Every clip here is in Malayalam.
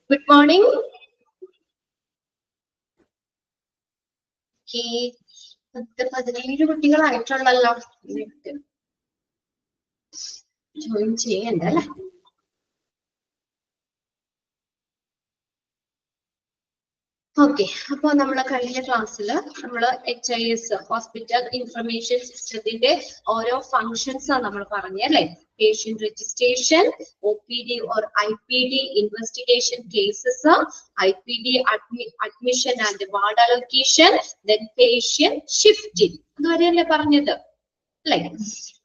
Good morning. കുട്ടികളായിട്ടുള്ളല്ലോ ജോയിൻ ചെയ്യണ്ടല്ലേ. ഓക്കെ, അപ്പൊ നമ്മള് കഴിഞ്ഞ ക്ലാസ്സിൽ നമ്മള് HIS ഹോസ്പിറ്റൽ ഇൻഫർമേഷൻ സിസ്റ്റത്തിന്റെ ഓരോ ഫങ്ഷൻസ് ആണ് നമ്മൾ പറഞ്ഞല്ലേ. Patient registration, OPD or IPD investigation cases, IPD admission and ward allocation, then patient shifting. അതുവരെയല്ലേ പറഞ്ഞത് അല്ലെ?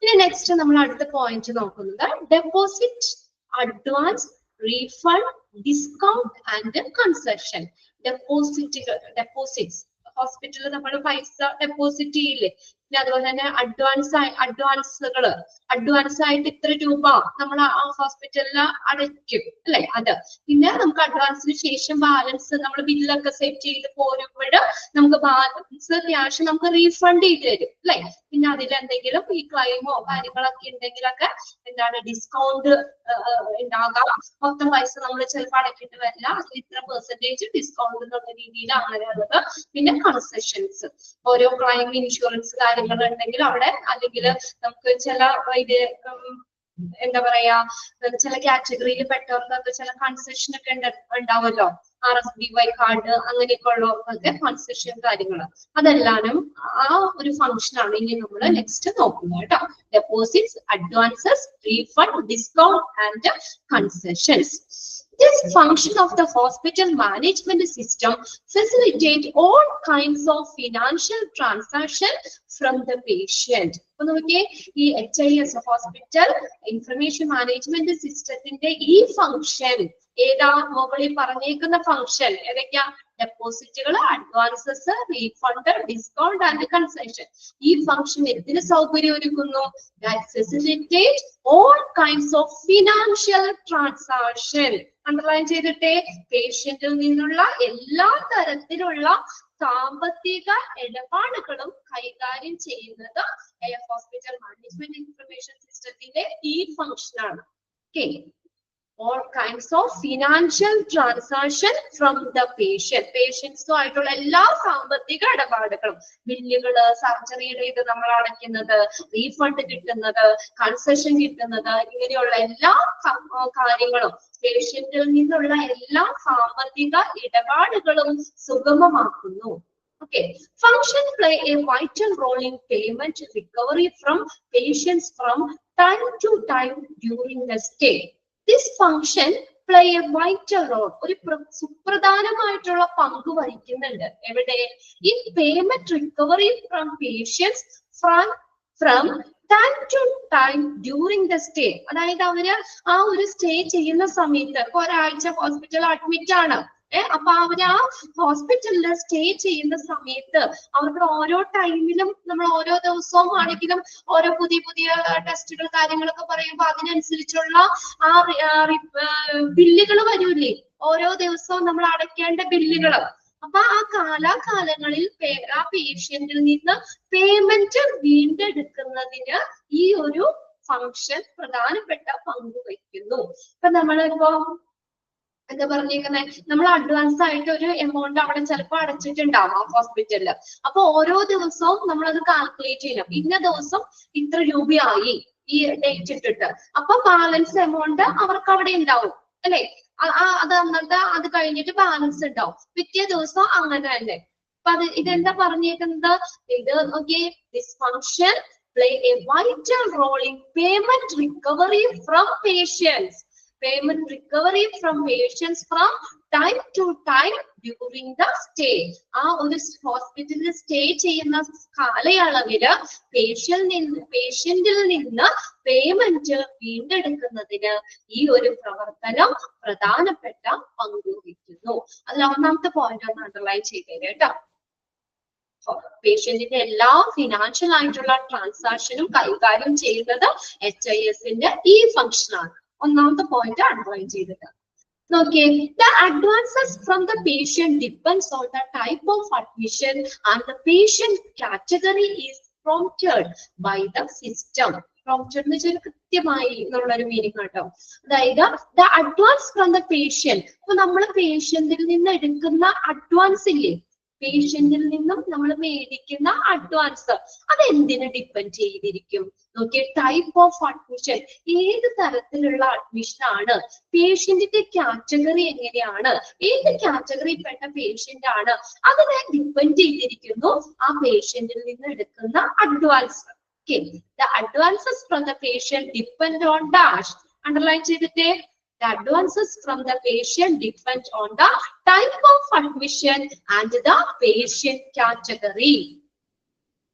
ഇനി നെക്സ്റ്റ് നമ്മൾ അടുത്ത പോയിന്റ് നോക്കുന്നത് deposit, advance, refund, discount and concession. Deposits ഹോസ്പിറ്റലിൽ നമ്മൾ പൈസ ഡെപ്പോസിറ്റ് ചെയ്യില്ലേ, പിന്നെ അതുപോലെ തന്നെ അഡ്വാൻസ് ആയിട്ട് ഇത്ര രൂപ നമ്മൾ ആ ഹോസ്പിറ്റലിൽ അടയ്ക്കും അല്ലെ, അത്. പിന്നെ നമുക്ക് അഡ്വാൻസിന് ശേഷം ബാലൻസ് നമ്മൾ ബില്ലൊക്കെ സെറ്റ് ചെയ്ത് പോരുമ്പോൾ നമുക്ക് ബാലൻസ് ക്യാഷ് നമുക്ക് റീഫണ്ട് ചെയ്ത് തരും അല്ലെ. പിന്നെ അതിലെന്തെങ്കിലും ഈ ക്ലെയിമോ കാര്യങ്ങളൊക്കെ ഉണ്ടെങ്കിലൊക്കെ എന്താണ് ഡിസ്കൗണ്ട് ഉണ്ടാകാം. മൊത്തം പൈസ നമ്മൾ ചിലപ്പോൾ അടയ്ക്കേണ്ടി വരില്ല, അതിൽ ഇത്ര പെർസെന്റേജ് ഡിസ്കൗണ്ട് എന്നുള്ള രീതിയിൽ അങ്ങനെയുള്ളത്. പിന്നെ കൺസെഷൻസ്, ഓരോ ക്ലെയിം ഇൻഷുറൻസ് കാര്യങ്ങൾ ഉണ്ടെങ്കിൽ അവിടെ, അല്ലെങ്കിൽ നമുക്ക് ചില ഇത് എന്താ പറയാ, ചില കാറ്റഗറിയിൽ പെട്ടവർക്കൊക്കെ ചില കൺസെഷൻ ഒക്കെ ഉണ്ടാവുമല്ലോ, RSBY കാർഡ് അങ്ങനെയൊക്കെ ഉള്ളവർക്കൊക്കെ കൺസെഷൻ കാര്യങ്ങൾ, അതെല്ലാനും ആ ഒരു ഫംഗ്ഷൻ ആണ് ഇനി നമ്മൾ നെക്സ്റ്റ് നോക്കുന്നത് കേട്ടോ. Deposits, advances, refund, discount and concessions. This function of the hospital management system facilitate all kinds of financial transaction from the patient. അപ്പൊ നോക്കിയേ, ഈ HIS ഹോസ്പിറ്റൽ ഇൻഫർമേഷൻ മാനേജ്മെന്റ് സിസ്റ്റത്തിന്റെ ഈ ഫംഗ്ഷൻ ഏതാ? മുകളിൽ പറഞ്ഞേക്കുന്ന ഫംഗ്ഷൻ ഏതൊക്കെയാ? ഡെപ്പോസിറ്റുകൾ, advances, refund, discount and concession. ഈ ഫംഗ്ഷൻ എന്തിന് സൗകര്യം ഒരുക്കുന്നു? Facilitate all kinds of financial transaction. Underline ചെയ്തിട്ടെ, പേഷ്യന്റിൽ നിന്നുള്ള എല്ലാ തരത്തിലുള്ള സാമ്പത്തിക ഇടപാടുകളും കൈകാര്യം ചെയ്യുന്നത് ഹോസ്പിറ്റൽ മാനേജ്മെന്റ് ഇൻഫർമേഷൻ സിസ്റ്റത്തിന്റെ ഈ ഫംഗ്ഷൻ ആണ്. Okay, all kinds of financial transaction from the patient. പേഷ്യൻസും ആയിട്ടുള്ള എല്ലാ സാമ്പത്തിക ഇടപാടുകളും, ബില്ലുകള്, സർജറിയുടെ ഇത് നമ്മൾ അടയ്ക്കുന്നത്, റീഫണ്ട് കിട്ടുന്നത്, കൺസെഷൻ കിട്ടുന്നത്, ഇങ്ങനെയുള്ള എല്ലാ കാര്യങ്ങളും, പേഷ്യന്റിൽ നിന്നുള്ള എല്ലാ സാമ്പത്തിക ഇടപാടുകളും സുഗമമാക്കുന്നു. Okay, function play a vital role in payment recovery from patients from time to time during the stay. This function play a vital role. ഒരു സുപ്രധാനമായിട്ടുള്ള പങ്ക് വഹിക്കുന്നുണ്ട്. എവിടെ? In payment recovery from patients from time to time during the stay. അതായത് അവര് ആ ഒരു സ്റ്റേ ചെയ്യുന്ന സമയത്ത്, ഇപ്പൊ ഒരാഴ്ച ഹോസ്പിറ്റലിൽ അഡ്മിറ്റ് ആണ്, അപ്പൊ അവര് ആ ഹോസ്പിറ്റലിൽ സ്റ്റേ ചെയ്യുന്ന സമയത്ത് അവർക്ക് ഓരോ ടൈമിലും നമ്മൾ ഓരോ ദിവസവും ആണെങ്കിലും ഓരോ പുതിയ പുതിയ ടെസ്റ്റുകൾ കാര്യങ്ങളൊക്കെ പറയുമ്പോൾ അതിനനുസരിച്ചുള്ള ആ ബില്ലുകൾ വരൂലേ, ഓരോ ദിവസവും നമ്മൾ അടയ്ക്കേണ്ട ബില്ലുകൾ. അപ്പൊ ആ കാലാകാലങ്ങളിൽ ആ പേഷ്യന്റിൽ നിന്ന് പേയ്മെന്റ് വീണ്ടെടുക്കുന്നതിന് ഈ ഒരു ഫംഗ്ഷൻ പ്രധാനപ്പെട്ട പങ്ക് വഹിക്കുന്നു. ഇപ്പൊ നമ്മളിപ്പോ എന്താ പറഞ്ഞേക്കുന്നത്, നമ്മൾ അഡ്വാൻസ് ആയിട്ട് ഒരു എമൗണ്ട് അവിടെ ചിലപ്പോൾ അടച്ചിട്ടുണ്ടാവും ആ ഹോസ്പിറ്റലില്. അപ്പൊ ഓരോ ദിവസവും നമ്മളത് കാൽക്കുലേറ്റ് ചെയ്യണം, ഇന്ന ദിവസം ഇത്ര രൂപയായി ഈ ഡേറ്റ് ഇട്ടിട്ട്, അപ്പൊ ബാലൻസ് എമൗണ്ട് അവർക്ക് അവിടെ ഉണ്ടാവും അല്ലെ. അത് എന്നിട്ട് അത് കഴിഞ്ഞിട്ട് ബാലൻസ് ഉണ്ടാവും പിറ്റേ ദിവസം, അങ്ങനെ തന്നെ. അപ്പൊ ഇതെന്താ പറഞ്ഞേക്കുന്നത്? ഇത് okay, this function play a vital role in payment recovery from patients. Payment recovery from patients from time to time during the stay. ആ ഒരു ഹോസ്പിറ്റലിൽ സ്റ്റേ ചെയ്യുന്ന കാലയളവില് പേഷ്യന്റിൽ നിന്ന് പേയ്മെന്റ് വീണ്ടെടുക്കുന്നതിന് ഈ ഒരു പ്രവർത്തനം പ്രധാനപ്പെട്ട പങ്ക് വഹിക്കുന്നു. അതിൽ ഒന്നാമത്തെ പോയിന്റ് ഒന്ന് അണ്ടർലൈൻ ചെയ്തേരെ കേട്ടോ. പേഷ്യന്റിന്റെ എല്ലാ ഫിനാൻഷ്യൽ ആയിട്ടുള്ള ട്രാൻസാക്ഷനും കൈകാര്യം ചെയ്യുന്നത് HISന്റെ ഈ ഫംഗ്ഷൻ ആണ്. ഒന്നാമത്തെ പോയിന്റ് അണ്ടർലൈൻ ചെയ്തിട്ട് നോക്കിയേ, the advances from the patient depends on the type of admission and the patient category is prompted by the system. Prompted എന്ന് വെച്ചാൽ കൃത്യമായി എന്നുള്ളൊരു മീനിങ് കേട്ടോ. അതായത് the advance from the patient. അപ്പൊ നമ്മൾ പേഷ്യന്റിൽ നിന്ന് എടുക്കുന്ന അഡ്വാൻസ് ഇല്ലേ, പേഷ്യന്റിൽ നിന്നും നമ്മൾ മേടിക്കുന്ന അഡ്വാൻസ്, അത് എന്തിന് ഡിപ്പെൻഡ് ചെയ്തിരിക്കും? നോക്കിയ ടൈപ്പ് ഓഫ് അഡ്മിഷൻ, ഏത് തരത്തിലുള്ള അഡ്മിഷൻ ആണ്, പേഷ്യന്റിന്റെ കാറ്റഗറി എങ്ങനെയാണ്, ഏത് കാറ്റഗറിയിൽപ്പെട്ട പേഷ്യന്റ് ആണ്, അതിനെ ഡിപ്പെൻഡ് ചെയ്തിരിക്കുന്നു ആ പേഷ്യന്റിൽ നിന്ന് എടുക്കുന്ന advance. Okay, the advances from the patient depend on dash. Underline ചെയ്തിട്ടേ, the advances from the patient depend on the type of admission and the patient category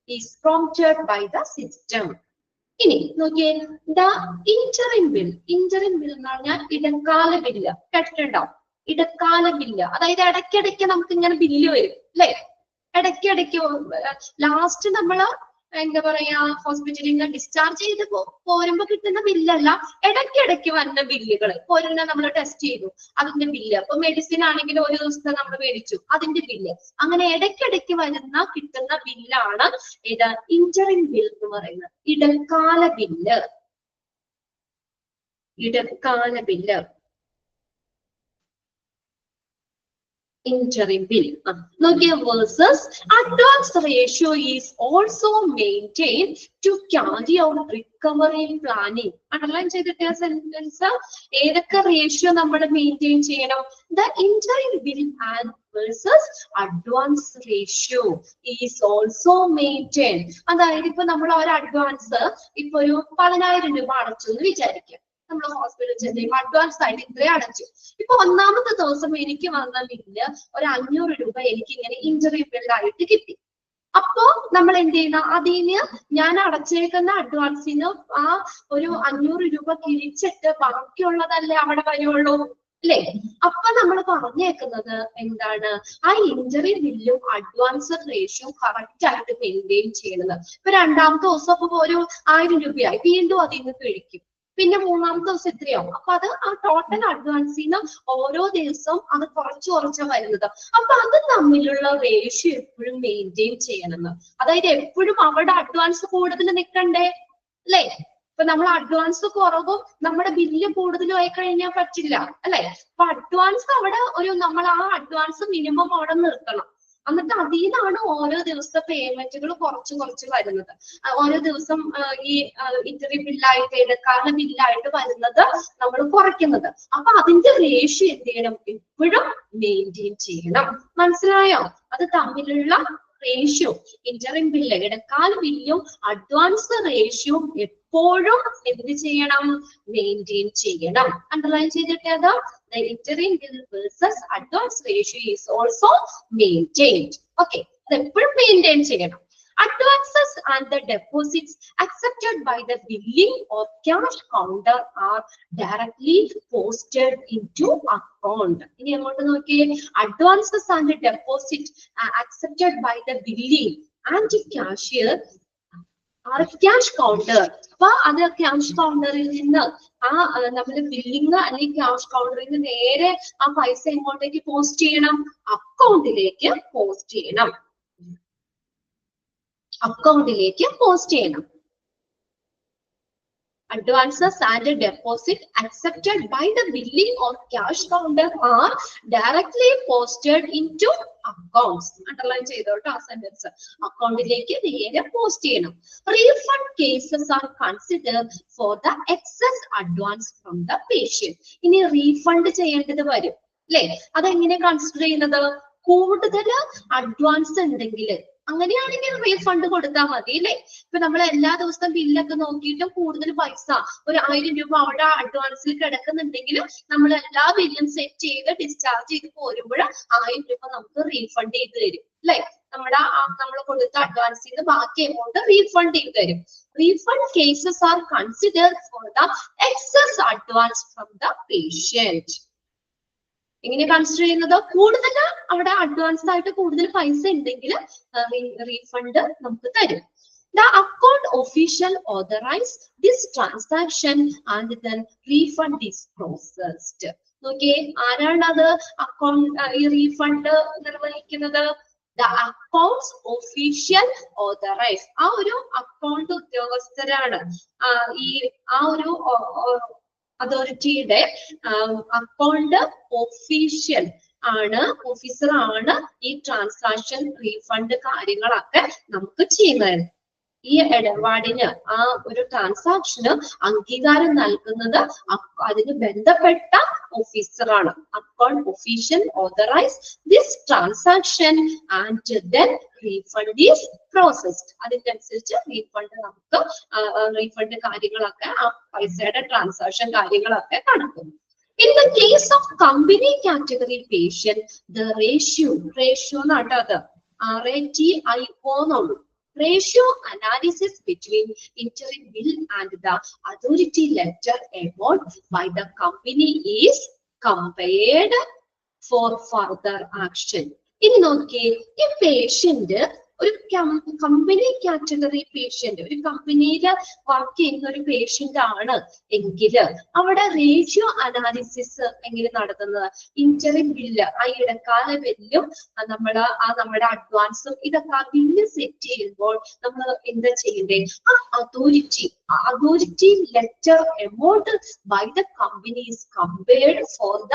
is prompted by the system. ഇനി നോക്കിയേ, the interim bill. interim bill എന്ന് പറഞ്ഞാൽ ഇടക്കാല ബില്ല്. കേട്ടിട്ടുണ്ടോ? ഇടക്കാല ബില്ല് അതായത് ഇടയ്ക്കിടയ്ക്ക് നമുക്ക് ഇങ്ങനെ ബില്ല് വരും അല്ലെ. ഇടയ്ക്കിടയ്ക്ക് ലാസ്റ്റ് നമ്മള് എന്താ പറയാ, ഹോസ്പിറ്റലിൽ നിന്ന് ഡിസ്ചാർജ് ചെയ്ത് പോരുമ്പോ കിട്ടുന്ന ബില്ലല്ല, ഇടയ്ക്കിടയ്ക്ക് വരുന്ന ബില്ലുകൾ. ഒരെണ്ണം നമ്മൾ ടെസ്റ്റ് ചെയ്തു, അതിന്റെ ബില്ല്. അപ്പൊ മെഡിസിൻ ആണെങ്കിൽ ഒരു ദിവസത്തെ നമ്മൾ മേടിച്ചു, അതിന്റെ ബില്ല്. അങ്ങനെ ഇടയ്ക്കിടയ്ക്ക് വരുന്ന കിട്ടുന്ന ബില്ലാണ് ഇത് ഇന്ററിം ബിൽ എന്ന് പറയുന്നത്. ഇടക്കാല ബില്ല്, ഇടക്കാല bill, interim bill. Nokia versus advance ratio is also maintained to carry out recovery planning. Underline ചെയ്തിട്ട് ആ സെന്റൻസ് ഏതൊക്കെ റേഷ്യോ നമ്മൾ മെയിൻറ്റെയിൻ ചെയ്യണം? The interim bill and versus advance ratio is also maintained. അതായത് ഇപ്പൊ നമ്മൾ ഒരു അഡ്വാൻസ് ഇപ്പൊ ഒരു 10,000 രൂപ അടച്ചു എന്ന് വിചാരിക്കാം. നമ്മൾ ഹോസ്പിറ്റലിൽ ചെല്ലുമ്പോൾ അഡ്വാൻസ് ആയിട്ട് ഇത്രയും അടച്ചു. ഇപ്പൊ ഒന്നാമത്തെ ദിവസം എനിക്ക് വന്ന ബില്ല് ഒരു 500 രൂപ എനിക്ക് ഇങ്ങനെ ഇഞ്ചറി ബില്ലായിട്ട് കിട്ടി. അപ്പോ നമ്മൾ എന്ത് ചെയ്യണം? അതിന് ഞാൻ അടച്ചേക്കുന്ന അഡ്വാൻസിന് ആ ഒരു 500 രൂപ കിഴിച്ചിട്ട് ബാക്കിയുള്ളതല്ലേ അവിടെ വരുള്ളൂ അല്ലേ? അപ്പൊ നമ്മൾ പറഞ്ഞേക്കുന്നത് എന്താണ്? ആ ഇഞ്ചറി ബില്ലും അഡ്വാൻസ് റേഷ്യോ കറക്റ്റ് ആയിട്ട് മെയിൻറ്റെയിൻ ചെയ്യുന്നത്. ഇപ്പൊ രണ്ടാമത്തെ ദിവസം അപ്പൊ ഒരു 1000 രൂപയായി, വീണ്ടും അതിൽ നിന്ന് പിഴിക്കും. പിന്നെ മൂന്നാമത്തെ ദിവസം എത്രയാവും? അപ്പൊ അത് ആ ടോട്ടൽ അഡ്വാൻസിന് ഓരോ ദിവസവും അത് കുറച്ച് വരുന്നത്. അപ്പൊ അത് തമ്മിലുള്ള റേഷ്യോ എപ്പോഴും മെയിൻറ്റെയിൻ ചെയ്യണം. അതായത് എപ്പോഴും അവിടെ അഡ്വാൻസ് കൂടുതൽ നിൽക്കണ്ടേ അല്ലെ? ഇപ്പൊ നമ്മൾ അഡ്വാൻസ് കുറവും നമ്മുടെ ബില്ല് കൂടുതലും ആയി കഴിഞ്ഞാൽ പറ്റില്ല അല്ലെ? അപ്പൊ അഡ്വാൻസ് അവിടെ നമ്മൾ ആ അഡ്വാൻസ് മിനിമം അവിടെ നിർത്തണം. എന്നിട്ട് അതിൽ നിന്നാണ് ഓരോ ദിവസത്തെ പേയ്മെന്റുകൾ കുറച്ച് വരുന്നത്. ഓരോ ദിവസം ഈ ഇന്ററിം ബില്ലായിട്ട് ഇടക്കാല ബില്ലായിട്ട് വരുന്നത് നമ്മൾ കുറയ്ക്കുന്നത്. അപ്പൊ അതിന്റെ റേഷ്യോ എന്ത് ചെയ്യണം? എപ്പോഴും മെയിൻറ്റെയിൻ ചെയ്യണം. മനസ്സിലായോ? അത് തമ്മിലുള്ള റേഷ്യോ, ഇന്ററിം ബില്ല്, ഇടക്കാല ബില്ലും അഡ്വാൻസ് റേഷ്യോ എപ്പോഴും എന്ത് ചെയ്യണം? മെയിൻറ്റെയിൻ ചെയ്യണം. അണ്ടർലൈൻ ചെയ്തിട്ട് അത് the interim bill versus advance ratio is also maintained. Okay, അത് എപ്പോഴും മെയിൻറ്റെയിൻ ചെയ്യണം. Advances and the deposits accepted by the billing or cash counter are directly posted into account. ഇനി അങ്ങോട്ട് നോക്കിയേ, advances and deposit accepted by the billing and cashier are cash counter. അപ്പൊ അത് ക്യാഷ് കൗണ്ടറിൽ നിന്ന് നമ്മള് ബില്ലിങ് അല്ലെങ്കിൽ ക്യാഷ് കൗണ്ടറിൽ നിന്ന് നേരെ ആ പൈസ എങ്ങോട്ടേക്ക് പോസ്റ്റ് ചെയ്യണം? അക്കൗണ്ടിലേക്ക് പോസ്റ്റ് ചെയ്യണം. അക്കൗണ്ടിലേക്ക് പോസ്റ്റ് ചെയ്യണം. Advances and deposit accepted by the billing or cash counter are directly posted into accounts. Underline ചെയ്തോട്ടോ ആ സെന്റൻസ്. അക്കൗണ്ടിലേക്ക് നേരെ പോസ്റ്റ് ചെയ്യണം. Refund cases are considered for the excess advance from the patient. ഇനി റീഫണ്ട് ചെയ്യേണ്ടത് വരും അല്ലെ? അതെങ്ങനെ കൺസിഡർ ചെയ്യുന്നത്? കൂടുതൽ അഡ്വാൻസ് ഉണ്ടെങ്കിൽ, അങ്ങനെയാണെങ്കിൽ റീഫണ്ട് കൊടുത്താൽ മതി അല്ലെ? ഇപ്പൊ നമ്മൾ എല്ലാ ദിവസവും ബില്ലൊക്കെ നോക്കിയിട്ടും കൂടുതൽ പൈസ ഒരു 1000 രൂപ അവിടെ അഡ്വാൻസിൽ കിടക്കുന്നുണ്ടെങ്കിൽ നമ്മൾ എല്ലാ ബില്ലും സെറ്റ് ചെയ്ത് ഡിസ്ചാർജ് ചെയ്ത് പോരുമ്പോൾ 1000 രൂപ നമുക്ക് റീഫണ്ട് ചെയ്ത് തരും അല്ലെ? നമ്മൾ കൊടുത്ത അഡ്വാൻസിൽ നിന്ന് ബാക്കി എമൗണ്ട് റീഫണ്ട് ചെയ്ത് തരും. Refund cases are considered for the excess advance from the patient. എങ്ങനെ കൺസിഡർ ചെയ്യുന്നത്? കൂടുതൽ അവിടെ അഡ്വാൻസ് ആയിട്ട് കൂടുതൽ പൈസ ഉണ്ടെങ്കിൽ റീഫണ്ട് നമുക്ക് തരും. The account official authorize this transaction and then refund is processed. നോക്കിയേ, ആരാണ് അത് ഈ റീഫണ്ട് നിർവഹിക്കുന്നത്? The accounts official authorise. ആ ഒരു അക്കൗണ്ട് ഉദ്യോഗസ്ഥരാണ് ഈ ആ ഒരു അതോറിറ്റിയുടെ അക്കൗണ്ട് ഒഫീഷ്യൽ ആണ്, ഓഫീസർ ആണ് ഈ ട്രാൻസാക്ഷൻ റീഫണ്ട് കാര്യങ്ങളൊക്കെ നമുക്ക് ചെയ്യുന്നത്. ഈ ഇടപാടിന് ആ ഒരു ട്രാൻസാക്ഷന് അംഗീകാരം നൽകുന്നത് അതിന് ബന്ധപ്പെട്ട ഓഫീസറാണ്. Account official authorise this transaction and then refund is processed. അതിന്റെ അനുസരിച്ച് റീഫണ്ട് നമുക്ക് റീഫണ്ട് കാര്യങ്ങളൊക്കെ ആ പൈസയുടെ ട്രാൻസാക്ഷൻ കാര്യങ്ങളൊക്കെ നടക്കും. In the case of company category patient, the ratio എന്നാട്ടത് RATIO എന്നുള്ളൂ. Ratio analysis between interim bill and the authority letter amount by the company is compared for further action. ഇനി നോക്കിയേ, ഈ പേഷ്യന്റ് ഒരു കമ്പനി കാറ്റഗറി പേഷ്യന്റ്, ഒരു കമ്പനിയിൽ വർക്ക് ചെയ്യുന്ന ഒരു പേഷ്യന്റ് ആണ് എങ്കിൽ അവിടെ റേഷ്യോ അനാലിസിസ് എങ്ങനെ നടത്തുന്നത്? ഇന്ററിം ബില്ല്, ആ ഇടക്കാല ബില്ലും നമ്മുടെ അഡ്വാൻസും ഇതൊക്കെ ആ ബില്ല് സെറ്റ് ചെയ്യുമ്പോൾ നമ്മൾ എന്താ ചെയ്യണ്ടേ? ആ authority letter amount by the company is compared for the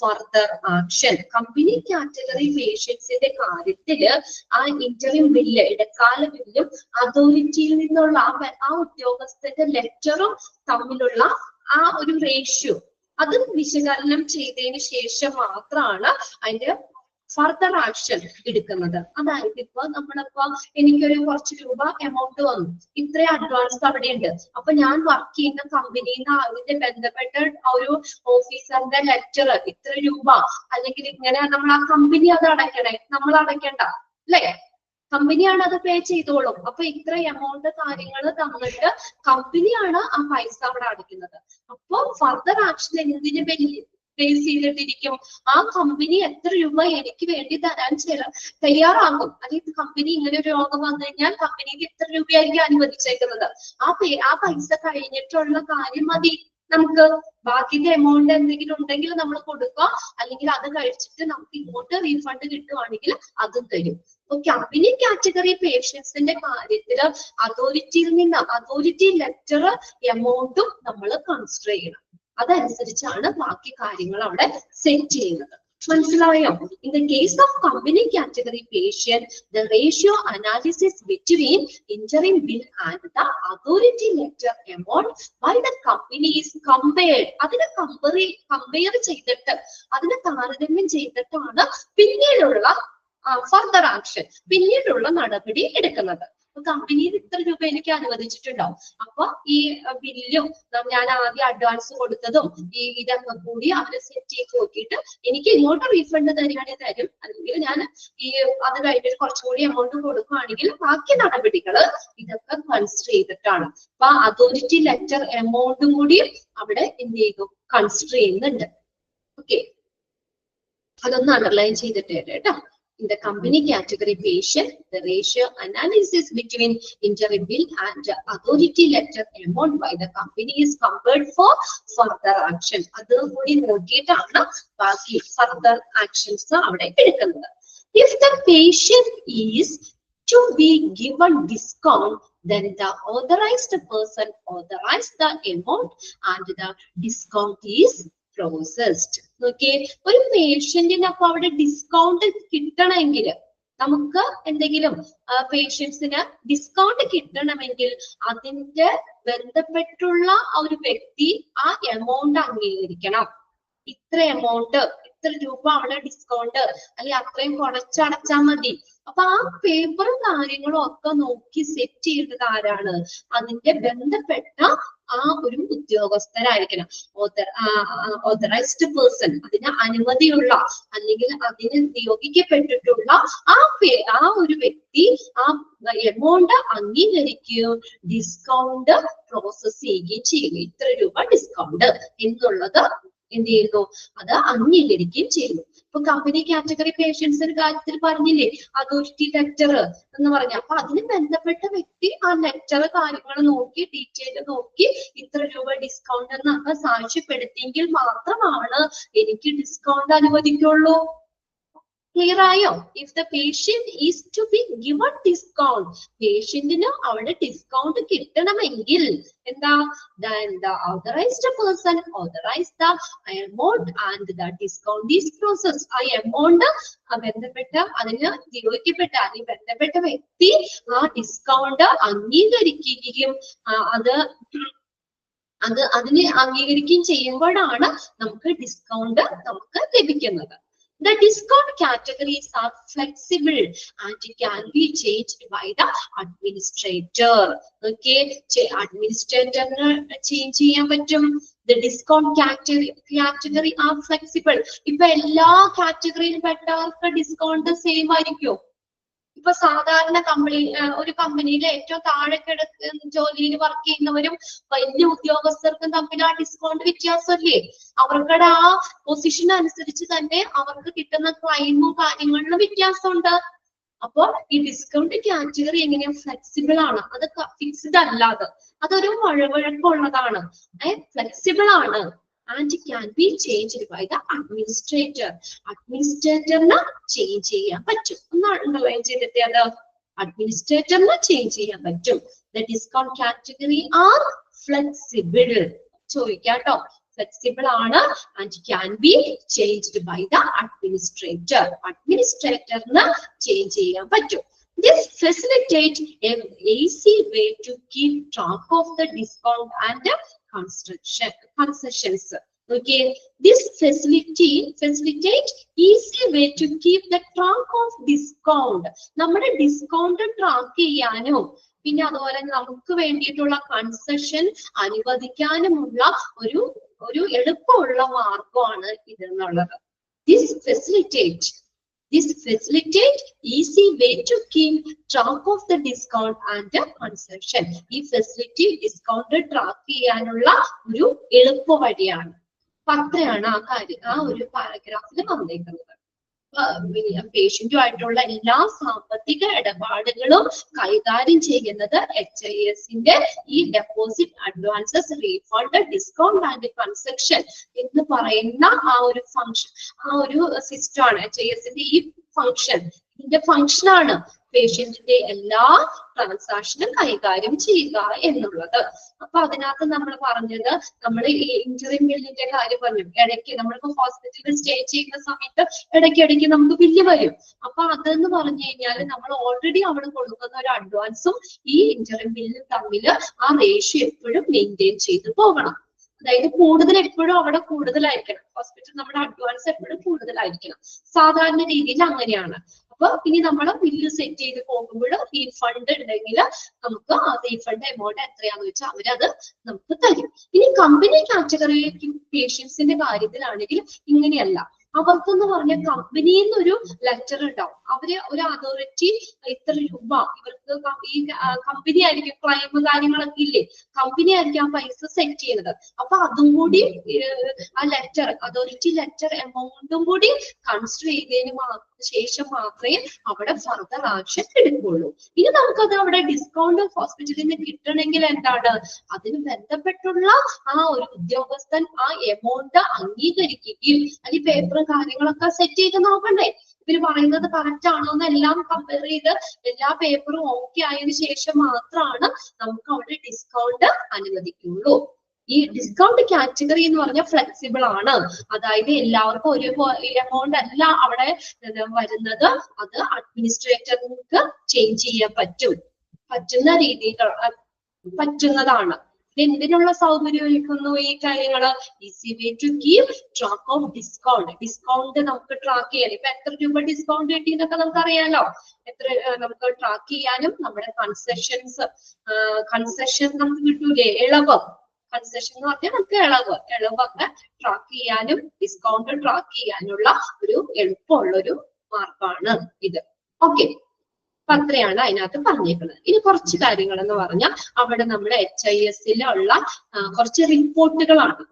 further action. Company category പേഷ്യൻസിന്റെ കാര്യത്തില് ആ ഇന്ററിം ബില്ല്, ഇടക്കാല ബില്ലും അതോറിറ്റിയിൽ നിന്നുള്ള ആ ഉദ്യോഗസ്ഥന്റെ ലെറ്ററും തമ്മിലുള്ള ആ ഒരു റേഷ്യോ അത് വിശകലനം ചെയ്തതിന് ശേഷം മാത്രമാണ് അതിന്റെ ഫർദർ ആക്ഷൻ എടുക്കുന്നത്. അതായത് ഇപ്പൊ നമ്മളിപ്പോ എനിക്കൊരു കുറച്ച് രൂപ എമൗണ്ട് വന്നു, ഇത്രയും അഡ്വാൻസ് അവിടെ ഉണ്ട്, അപ്പൊ ഞാൻ വർക്ക് ചെയ്യുന്ന കമ്പനിയിൽ നിന്ന് അതിന്റെ ബന്ധപ്പെട്ട ഒരു ഓഫീസറിന്റെ ലെറ്റർ ഇത്ര രൂപ, അല്ലെങ്കിൽ ഇങ്ങനെ നമ്മൾ ആ കമ്പനി അത് അടയ്ക്കണേ, നമ്മൾ അടയ്ക്കണ്ട അല്ലേ, കമ്പനിയാണ് അത് പേ ചെയ്തോളും. അപ്പൊ ഇത്ര എമൗണ്ട് കാര്യങ്ങൾ തന്നിട്ട് കമ്പനിയാണ് ആ പൈസ അവിടെ അടയ്ക്കുന്നത്. അപ്പൊ ഫർദർ ആക്ഷൻ എന്തിന് ബേസ് ചെയ്തിട്ടിരിക്കും? ആ കമ്പനി എത്ര രൂപ എനിക്ക് വേണ്ടി തരാൻ തയ്യാറാകും. അല്ലെങ്കിൽ കമ്പനി ഇങ്ങനെ ഒരു രോഗം വന്നു കഴിഞ്ഞാൽ കമ്പനിക്ക് എത്ര രൂപയായിരിക്കും അനുവദിച്ചേക്കുന്നത്? ആ പൈസ കഴിഞ്ഞിട്ടുള്ള കാര്യം മതി നമുക്ക്. ബാക്കിന്റെ എമൗണ്ട് എന്തെങ്കിലും ഉണ്ടെങ്കിൽ നമ്മൾ കൊടുക്കുക, അല്ലെങ്കിൽ അത് കഴിച്ചിട്ട് നമുക്ക് ഇങ്ങോട്ട് റീഫണ്ട് കിട്ടുവാണെങ്കിൽ അതും തരും. കമ്പനി കാറ്റഗറി പേഷ്യൻസിന്റെ കാര്യത്തിൽ അതോറിറ്റിയിൽ നിന്ന് അതോറിറ്റി ലെറ്റർ എമൗണ്ടും നമ്മൾ കൺസിഡർ ചെയ്യണം. അതനുസരിച്ചാണ് ബാക്കി കാര്യങ്ങൾ അവിടെ സെറ്റ് ചെയ്യുന്നത്. മനസ്സിലായോ? In the case of company category patient, the ratio analysis between interim bill and the authority letter amount by the company is compared. അതിനെ കമ്പയർ ചെയ്തിട്ട്, അതിനെ താരതമ്യം ചെയ്തിട്ടാണ് പിന്നീടുള്ള ഫർദർ ആക്ഷൻ, പിന്നീടുള്ള നടപടി എടുക്കുന്നത്. കമ്പനിയിൽ ഇത്ര രൂപ എനിക്ക് അനുവദിച്ചിട്ടുണ്ടാവും, അപ്പൊ ഈ ബില്ലും ഞാൻ ആദ്യം അഡ്വാൻസ് കൊടുത്തതും ഇതൊക്കെ കൂടി അവര് സെറ്റ് ചെയ്ത് നോക്കിയിട്ട് എനിക്ക് ഇങ്ങോട്ട് റീഫണ്ട് തരികയാണെങ്കിൽ തരും, അല്ലെങ്കിൽ ഞാൻ അത് കഴിഞ്ഞിട്ട് കുറച്ചുകൂടി എമൗണ്ട് കൊടുക്കുകയാണെങ്കിൽ ബാക്കി നടപടികള് ഇതൊക്കെ കൺസിഡർ ചെയ്തിട്ടാണ്. അപ്പൊ അതോറിറ്റി ലെറ്റർ എമൗണ്ടും കൂടി അവിടെ എന്ത് ചെയ്തു? കൺസിഡർ ചെയ്യുന്നുണ്ട്. ഓക്കെ, അതൊന്ന് അണ്ടർലൈൻ ചെയ്തിട്ട് കേട്ടോ. In the company category patient, the ratio analysis between interim bill and authority letter amount by the company is compared for further action. അതുകൂടി നോക്കിയിട്ടാണ് ബാക്കി further actions അവിടെ എടുക്കുന്നത്. If the patient is to be given discount, then the authorized person authorize the amount and the discount is processed. നോക്കിയേ, ഒരു പേഷ്യന്റിന് അപ്പൊ അവിടെ ഡിസ്കൗണ്ട് കിട്ടണമെങ്കിൽ, നമുക്ക് എന്തെങ്കിലും പേഷ്യൻസിന് ഡിസ്കൗണ്ട് കിട്ടണമെങ്കിൽ അതിന്റെ ബന്ധപ്പെട്ടുള്ള ഒരു വ്യക്തി ആ എമൗണ്ട് അംഗീകരിക്കണം. ഇത്ര എമൗണ്ട്, ഇത്ര രൂപ അവിടെ ഡിസ്കൗണ്ട്, അല്ലെങ്കിൽ അത്രയും കുറച്ചടച്ചാൽ മതി. അപ്പൊ ആ പേപ്പറും കാര്യങ്ങളും ഒക്കെ നോക്കി സെറ്റ് ചെയ്യേണ്ടത് ആരാണ്? അതിന്റെ ബന്ധപ്പെട്ട ആ ഒരു ഉദ്യോഗസ്ഥരായിരിക്കണം. ഓതറൈസ്ഡ് പേഴ്സൺ, അതിന് അനുമതിയുള്ള അല്ലെങ്കിൽ അതിന് നിയോഗിക്കപ്പെട്ടിട്ടുള്ള ആ ഒരു വ്യക്തി ആ എമൗണ്ട് അംഗീകരിക്കുകയും ഡിസ്കൗണ്ട് പ്രോസസ് ചെയ്യുകയും ചെയ്യും. ഇത്ര രൂപ ഡിസ്കൗണ്ട് എന്നുള്ളത് എന്ത് ചെയ്യുന്നു? അത് അംഗീകരിക്കുകയും ചെയ്യുന്നു. ഇപ്പൊ കമ്പനി കാറ്റഗറി പേഷ്യൻസിന്റെ കാര്യത്തിൽ പറഞ്ഞില്ലേ അതോറിറ്റി ലെറ്റർ എന്ന് പറഞ്ഞ, അപ്പൊ അതിന് ബന്ധപ്പെട്ട വ്യക്തി ആ ലെറ്റർ കാര്യങ്ങൾ നോക്കി ഡീറ്റെയിൽ നോക്കി ഇത്ര രൂപ ഡിസ്കൗണ്ട് എന്നൊക്കെ സാക്ഷ്യപ്പെടുത്തിയെങ്കിൽ മാത്രമാണ് എനിക്ക് ഡിസ്കൗണ്ട് അനുവദിക്കുള്ളൂ. ക്ലിയർ ആയോ? If the patient is to be given discount, പേഷ്യന്റിന് അവിടെ ഡിസ്കൗണ്ട് കിട്ടണമെങ്കിൽ എന്താ, then the authorized person authorize the amount and the discount is processed. ആ എമൗണ്ട് ബന്ധപ്പെട്ട അതിന് നിയോഗിക്കപ്പെട്ട അല്ലെങ്കിൽ ബന്ധപ്പെട്ട വ്യക്തി ആ ഡിസ്കൗണ്ട് അംഗീകരിക്കുകയും അതിനെ അംഗീകരിക്കുകയും ചെയ്യുമ്പോഴാണ് നമുക്ക് ഡിസ്കൗണ്ട് നമുക്ക് ലഭിക്കുന്നത്. The discount categories are flexible and can be changed by the administrator. Okay, administrator change ചെയ്യാൻ പറ്റും. The discount category are flexible. ഇപ്പൊ എല്ലാ കാറ്റഗറിയിലും പെട്ടവർക്ക് ഡിസ്കൗണ്ട് സെയിം ആയിരിക്കും. ഇപ്പൊ സാധാരണ ഒരു കമ്പനിയിലെ ഏറ്റവും താഴെ ജോലിയിൽ വർക്ക് ചെയ്യുന്നവരും വലിയ ഉദ്യോഗസ്ഥർക്കും തമ്മിൽ ആ ഡിസ്കൗണ്ട് വ്യത്യാസമല്ലേ? അവർക്കുടെ ആ പൊസിഷൻ അനുസരിച്ച് തന്നെ അവർക്ക് കിട്ടുന്ന ക്ലെയിമും കാര്യങ്ങളിലും വ്യത്യാസമുണ്ട്. അപ്പൊ ഈ ഡിസ്കൗണ്ട് കാറ്റഗറി എങ്ങനെയാ? ഫ്ലെക്സിബിൾ ആണ്, അത് ഫിക്സ്ഡ് അല്ലാതെ, അതൊരു വഴവഴക്കമുള്ളതാണ്, ഫ്ലെക്സിബിൾ ആണ്. And can be changed by the administrator. അഡ്മിനിസ്ട്രേറ്ററിന് ചേഞ്ച് ചെയ്യാൻ പറ്റും. ഒന്നാണ് ചെയ്തിട്ട് അത് അഡ്മിനിസ്ട്രേറ്ററിന് ചേഞ്ച് ചെയ്യാൻ പറ്റും. The discount category are flexible. ചോദിക്കാട്ടോ, ഫ്ലെക്സിബിൾ ആണ് and can be changed by the administrator. അഡ്മിനിസ്ട്രേറ്ററിന് ചേഞ്ച് ചെയ്യാൻ പറ്റും. This facilitates an easy way to keep track of the discount and concessions. Okay, this facilitate easy way to keep the track of discount. നമ്മുടെ ഡിസ്കൗണ്ട് ട്രാക്ക് ചെയ്യാനും പിന്നെ അതുപോലെ നമുക്ക് വേണ്ടിയിട്ടുള്ള കൺസെഷൻ അനുവദിക്കാനുമുള്ള ഒരു എളുപ്പമുള്ള മാർഗമാണ് ഇതെന്നുള്ളത്. This facilitate easy way to keep track of the discount and concession. ഈ ഫെസിലിറ്റി ഡിസ്കൗണ്ട് ട്രാക്ക് ചെയ്യാനുള്ള ഒരു എളുപ്പ വഴിയാണ്. അത്രയാണ് ആ ഒരു പാരഗ്രാഫിൽ വന്നേക്കുന്നത്. പേഷ്യന്റുമായിട്ടുള്ള എല്ലാ സാമ്പത്തിക ഇടപാടുകളും കൈകാര്യം ചെയ്യുന്നത് HISന്റെ ഈ deposit, advances, refund, discount and concession എന്ന് പറയുന്ന ആ ഒരു ഫംഗ്ഷൻ, ആ ഒരു സിസ്റ്റം ആണ് HISന്റെ ഈ ഫംഗ്ഷൻ. ഇതിന്റെ ഫംഗ്ഷൻ ആണ് പേഷ്യന്റിന്റെ എല്ലാ ട്രാൻസാക്ഷനും കൈകാര്യം ചെയ്യുക എന്നുള്ളത്. അപ്പൊ അതിനകത്ത് നമ്മൾ പറഞ്ഞത്, നമ്മൾ ഈ ഇൻറ്ററിം ബില്ലിന്റെ കാര്യം പറഞ്ഞു. ഇടയ്ക്ക് നമ്മളിപ്പോ ഹോസ്പിറ്റലിൽ സ്റ്റേ ചെയ്യുന്ന സമയത്ത് ഇടയ്ക്കിടയ്ക്ക് നമുക്ക് ബില്ല് വരും. അപ്പൊ അതെന്ന് പറഞ്ഞു കഴിഞ്ഞാൽ നമ്മൾ ഓൾറെഡി അവിടെ കൊടുക്കുന്ന ഒരു അഡ്വാൻസും ഈ ഇൻറ്ററിം ബില്ലും തമ്മിൽ ആ റേഷ്യോ എപ്പോഴും മെയിൻറ്റെയിൻ ചെയ്ത് പോകണം. അതായത് കൂടുതൽ എപ്പോഴും അവിടെ കൂടുതലായിരിക്കണം. ഹോസ്പിറ്റൽ നമ്മുടെ അഡ്വാൻസ് എപ്പോഴും കൂടുതലായിരിക്കണം. സാധാരണ രീതിയിൽ അങ്ങനെയാണ്. അപ്പൊ ഇനി നമ്മൾ ബില്ല് സെറ്റ് ചെയ്ത് പോകുമ്പോൾ റീഫണ്ട് ഉണ്ടെങ്കിൽ നമുക്ക് ആ റീഫണ്ട് എമൗണ്ട് എത്രയാന്ന് വെച്ചാൽ അവരത് നമുക്ക് തരും. ഇനി കമ്പനി കാറ്റഗറി പേഷ്യൻസിന്റെ കാര്യത്തിലാണെങ്കിൽ ഇങ്ങനെയല്ല. അവർക്കെന്ന് പറഞ്ഞ കമ്പനിയിൽ നിന്ന് ഒരു ലെറ്റർ ഉണ്ടാവും. അവര് ഒരു അതോറിറ്റി ഇത്ര രൂപ ഇവർക്ക് ഈ കമ്പനി ആയിരിക്കും ക്ലെയിം കാര്യങ്ങളൊക്കെ ഇല്ലേ, കമ്പനി ആയിരിക്കും ആ പൈസ സെറ്റ് ചെയ്യുന്നത്. അപ്പൊ അതും കൂടി ആ ലെറ്റർ, അതോറിറ്റി ലെറ്റർ എമൗണ്ടും കൂടി കൺസിഡർ ചെയ്തതിന് ശേഷം മാത്രമേ അവിടെ ഫർദർ ആക്ഷൻ എടുക്കുള്ളൂ. ഇനി നമുക്കത് അവിടെ ഡിസ്കൗണ്ട് ഹോസ്പിറ്റലിൽ നിന്ന് കിട്ടണമെങ്കിൽ എന്താണ്, അതിന് ബന്ധപ്പെട്ടുള്ള ആ ഒരു ഉദ്യോഗസ്ഥൻ ആ എമൗണ്ട് അംഗീകരിക്കുകയും അല്ലെങ്കിൽ പേപ്പറും കാര്യങ്ങളൊക്കെ സെറ്റ് ചെയ്ത് നോക്കണ്ടേ. ഇവര് പറയുന്നത് കറക്റ്റ് ആണോ എന്നെല്ലാം കമ്പയർ ചെയ്ത് എല്ലാ പേപ്പറും ഓക്കെ ആയതിനു ശേഷം മാത്രമാണ് നമുക്ക് അവിടെ ഡിസ്കൗണ്ട് അനുവദിക്കുള്ളൂ. ഈ ഡിസ്കൗണ്ട് കാറ്റഗറി എന്ന് പറഞ്ഞാൽ ഫ്ലെക്സിബിൾ ആണ്. അതായത് എല്ലാവർക്കും ഒരു എമൗണ്ട് അല്ല അവിടെ വരുന്നത്. അത് അഡ്മിനിസ്ട്രേറ്റർക്ക് ചേഞ്ച് ചെയ്യാൻ പറ്റുന്ന രീതിയിൽ പറ്റുന്നതാണ്. എന്തിനുള്ള സൗകര്യം ഒരുക്കുന്നു ഈ കാര്യങ്ങള്? Easy way to keep track of discount. Discount നമുക്ക് ട്രാക്ക് ചെയ്യാൻ, ഇപ്പൊ എത്ര രൂപ ഡിസ്കൗണ്ട് കിട്ടി എന്നൊക്കെ നമുക്ക് അറിയാലോ. നമുക്ക് ട്രാക്ക് ചെയ്യാനും നമ്മുടെ കൺസെഷൻ നമുക്ക് കിട്ടൂലേ, ഇളവ്. കൺസെഷൻ എന്ന് പറഞ്ഞാൽ നമുക്ക് ഇളവൊക്കെ ട്രാക്ക് ചെയ്യാനും ഡിസ്കൗണ്ട് ട്രാക്ക് ചെയ്യാനുള്ള ഒരു എളുപ്പമുള്ളൊരു മാർഗമാണ് ഇത്. ഓക്കെ, അപ്പൊ അത്രയാണ് അതിനകത്ത് പറഞ്ഞേക്കുന്നത്. ഇനി കുറച്ച് കാര്യങ്ങൾ എന്ന് പറഞ്ഞാൽ അവിടെ നമ്മുടെ HISലുള്ള കുറച്ച് റിപ്പോർട്ടുകളാണ്.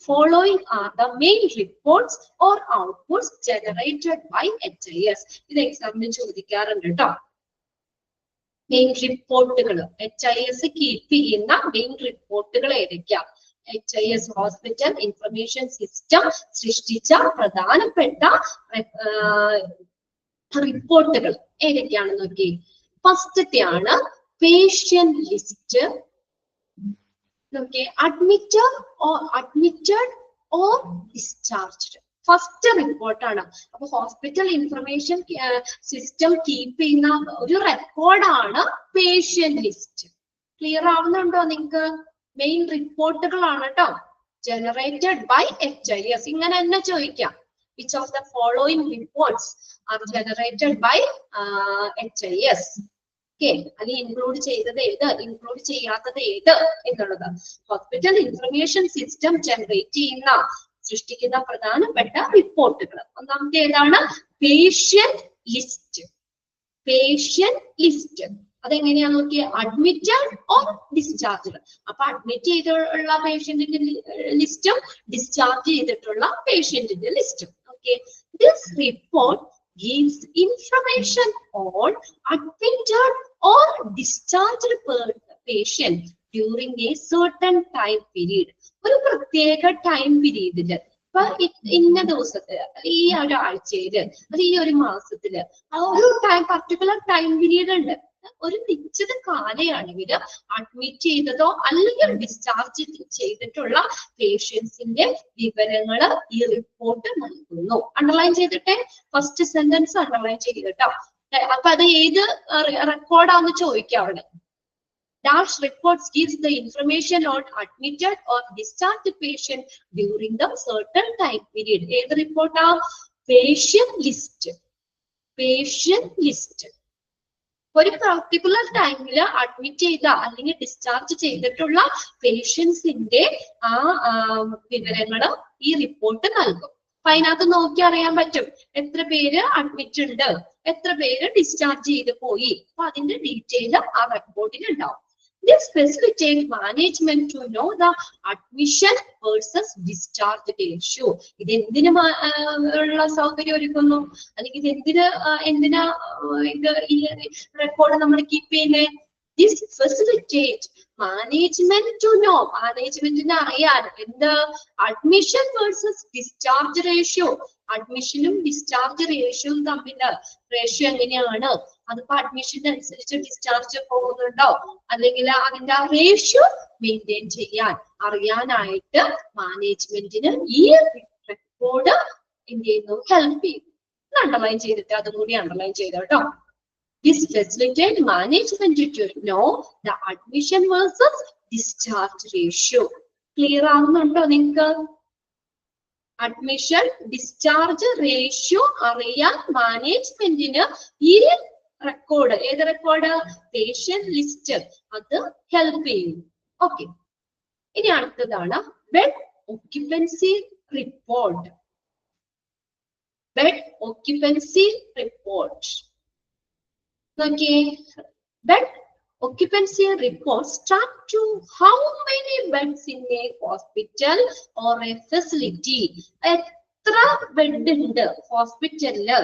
Following are the main reports or outputs generated by HIS. ഇത് എക്സാമിന് ചോദിക്കാറുണ്ട് കേട്ടോ. മെയിൻ റിപ്പോർട്ടുകൾ, HIS കീപ്പ് ചെയ്യുന്ന മെയിൻ റിപ്പോർട്ടുകൾ ഏതൊക്കെയാ? HIS ഹോസ്പിറ്റൽ ഇൻഫർമേഷൻ സിസ്റ്റം സൃഷ്ടിച്ച പ്രധാനപ്പെട്ട റിപ്പോർട്ടുകൾ ഏതൊക്കെയാണെന്ന് നോക്കി. ഫസ്റ്റത്തെയാണ് പേഷ്യന്റ് ലിസ്റ്റ്. നോക്കിയേ, അഡ്മിറ്റഡ് ഓർ ഡിസ്ചാർജ്ഡ്. ഫസ്റ്റ് റിപ്പോർട്ടാണ്. അപ്പൊ ഹോസ്പിറ്റൽ ഇൻഫർമേഷൻ സിസ്റ്റം കീപ്പ് ചെയ്യുന്ന ഒരു റെക്കോർഡാണ് പേഷ്യന്റ് ലിസ്റ്റ്. ക്ലിയർ ആവുന്നുണ്ടോ നിങ്ങൾക്ക്? മെയിൻ റിപ്പോർട്ടുകളാണ് കേട്ടോ. Generated by HIS. ഇങ്ങനെ തന്നെ ചോദിക്കാം. Which of the following reports are generated by HIS? അതിൽ ഇൻക്ലൂഡ് ചെയ്തത് ഏത്, ഇൻക്ലൂഡ് ചെയ്യാത്തത് ഏത് എന്നുള്ളത്. ഹോസ്പിറ്റൽ ഇൻഫർമേഷൻ സിസ്റ്റം ജനറേറ്റ് ചെയ്യുന്ന, സൃഷ്ടിക്കുന്ന പ്രധാനപ്പെട്ട റിപ്പോർട്ടുകൾ. ഒന്നാമത്തെ ഏതാണ്? Patient list. പേഷ്യന്റ് ലിസ്റ്റ് അതെങ്ങനെയാ നോക്കിയേ, അഡ്മിറ്റഡ് ഓർ ഡിസ്ചാർജ്ഡ്. അപ്പൊ അഡ്മിറ്റ് ചെയ്തിട്ടുള്ള പേഷ്യന്റിന്റെ ലിസ്റ്റും ഡിസ്ചാർജ് ചെയ്തിട്ടുള്ള പേഷ്യന്റിന്റെ ലിസ്റ്റും. Okay, this report gives information on admitted or discharged patient during a certain time period. ഒരു പ്രത്യേക ടൈം പീരീഡില്, ഇപ്പൊ ഇന്ന ദിവസത്തില്, ഈ ഒരാഴ്ചയില്, അത് ഈ ഒരു മാസത്തില്, ആ ഒരു പർട്ടിക്കുലർ ടൈം പീരീഡ് ഉണ്ട്. ഒരു നിശ്ചിത കാലയളവില് അഡ്മിറ്റ് ചെയ്തതോ അല്ലെങ്കിൽ ഡിസ്ചാർജ് ചെയ്തിട്ടുള്ള പേഷ്യൻസിന്റെ വിവരങ്ങൾ ഈ റിപ്പോർട്ട് നൽകുന്നു. അണ്ടർലൈൻ ചെയ്തിട്ടെ, ഫസ്റ്റ് സെന്റൻസ് അണ്ടർലൈൻ ചെയ്തിട്ടോ. അപ്പൊ അത് ഏത് റെക്കോർഡാന്ന് ചോദിക്കാം അവിടെ. Dash reports gives the information on admitted or discharged patient during the certain time period. ഏത് റിപ്പോർട്ടാ? Patient list. പേഷ്യന്റ് ലിസ്റ്റ് ഒരു പർട്ടിക്കുലർ ടൈമില് അഡ്മിറ്റ് ചെയ്ത അല്ലെങ്കിൽ ഡിസ്ചാർജ് ചെയ്തിട്ടുള്ള പേഷ്യൻസിന്റെ ആ വിവരങ്ങൾ ഈ റിപ്പോർട്ട് നൽകും. അപ്പൊ അതിനകത്ത് നോക്കി അറിയാൻ പറ്റും എത്ര പേര് അഡ്മിറ്റ് ഉണ്ട്, എത്ര പേര് ഡിസ്ചാർജ് ചെയ്ത് പോയി. അപ്പൊ അതിന്റെ ഡീറ്റെയിൽ ആ റെക്കോർഡിൽ ഉണ്ടാവും. This facilitates management to know the admission versus discharge ratio. ഇത് എന്തിനു ഉള്ള സൗകര്യം ഒരുക്കുന്നു, അല്ലെങ്കിൽ ഇത് എന്തിനാ ഇത് ഈ റെക്കോർഡ് നമ്മൾ കീപ്പ് ചെയ്യുന്നത്? This facilitates management to know, മാനേജ്മെന്റിന് അറിയാൻ എന്ത്, അഡ്മിഷൻ വേഴ്സസ് ഡിസ്ചാർജ് റേഷ്യോ. അഡ്മിഷനും ഡിസ്ചാർജ് റേഷ്യോയും തമ്മില് റേഷ്യോ എങ്ങനെയാണ്, അതിപ്പോ അഡ്മിഷന്റെ അനുസരിച്ച് ഡിസ്ചാർജ് പോകുന്നുണ്ടോ, അല്ലെങ്കിൽ അതിന്റെ ആ റേഷ്യോ മെയിൻറ്റെയിൻ ചെയ്യാൻ അറിയാനായിട്ട് മാനേജ്മെന്റിന് ഈ റെക്കോർഡ് എന്ത് ചെയ്യുന്നു, ഹെൽപ്പ് ചെയ്യും. അണ്ടർലൈൻ ചെയ്തിട്ട് അതും കൂടി അണ്ടർലൈൻ ചെയ്തോ കേട്ടോ. This facilitates management to know the admission versus discharge ratio. Clear ആവുന്നുണ്ടോ നിങ്ങൾക്ക്? അഡ്മിഷൻ ഡിസ്ചാർജ് റേഷ്യോ അറിയാൻ മാനേജ്മെന്റിന് ഈ റെക്കോർഡ്, ഏത് റെക്കോർഡ്? പേഷ്യന്റ് ലിസ്റ്റ്, അത് ഹെൽപ്പ് ചെയ്യും. ഓക്കെ, ഇനി അടുത്തതാണ് bed occupancy report. Bed occupancy report നോക്കിയേ. Bed occupancy reports track to how many beds in a hospital or a facility. എത്ര ബെഡ് ഉണ്ട് ഹോസ്പിറ്റലില്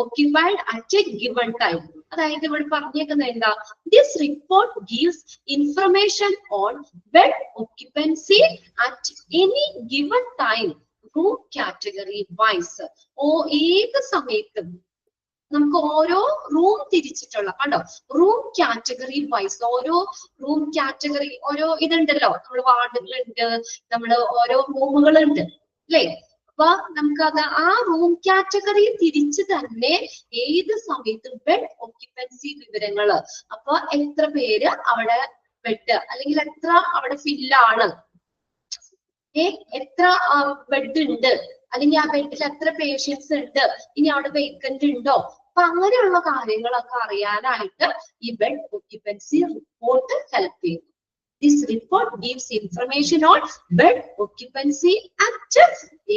occupied at a given time. അതായത് ഇവിടെ പറഞ്ഞേക്കുന്നത് എന്താ? This report gives information on bed occupancy at any given time, room category wise. ഏത് സമയത്തും നമുക്ക് ഓരോ റൂം തിരിച്ചിട്ടുള്ള, കണ്ടോ, റൂം കാറ്റഗറി വൈസ്, ഓരോ റൂം കാറ്റഗറി, ഓരോ ഇതുണ്ടല്ലോ, നമ്മൾ വാർഡുകളുണ്ട്, നമ്മള് ഓരോ റൂമുകളുണ്ട് അല്ലേ. അപ്പൊ നമുക്കത് ആ റൂം കാറ്റഗറി തിരിച്ച് തന്നെ ഏത് സമയത്തും ബെഡ് ഒക്യുപ്പൻസി വിവരങ്ങള്, അപ്പൊ എത്ര പേര് അവിടെ ബെഡ്, അല്ലെങ്കിൽ എത്ര അവിടെ ഫില്ലാണ്, എത്ര ബെഡ് ഉണ്ട്, അല്ലെങ്കിൽ ആ ബെഡിൽ എത്ര പേഷ്യൻസ് ഉണ്ട്, ഇനി അവിടെ വേക്കന്റ് ഉണ്ടോ, അപ്പൊ അങ്ങനെയുള്ള കാര്യങ്ങളൊക്കെ അറിയാനായിട്ട് ഈ ബെഡ് ഒക്യുപ്പൻസി റിപ്പോർട്ട് ഹെൽപ്പ് ചെയ്യും. This report gives information on bed occupancy at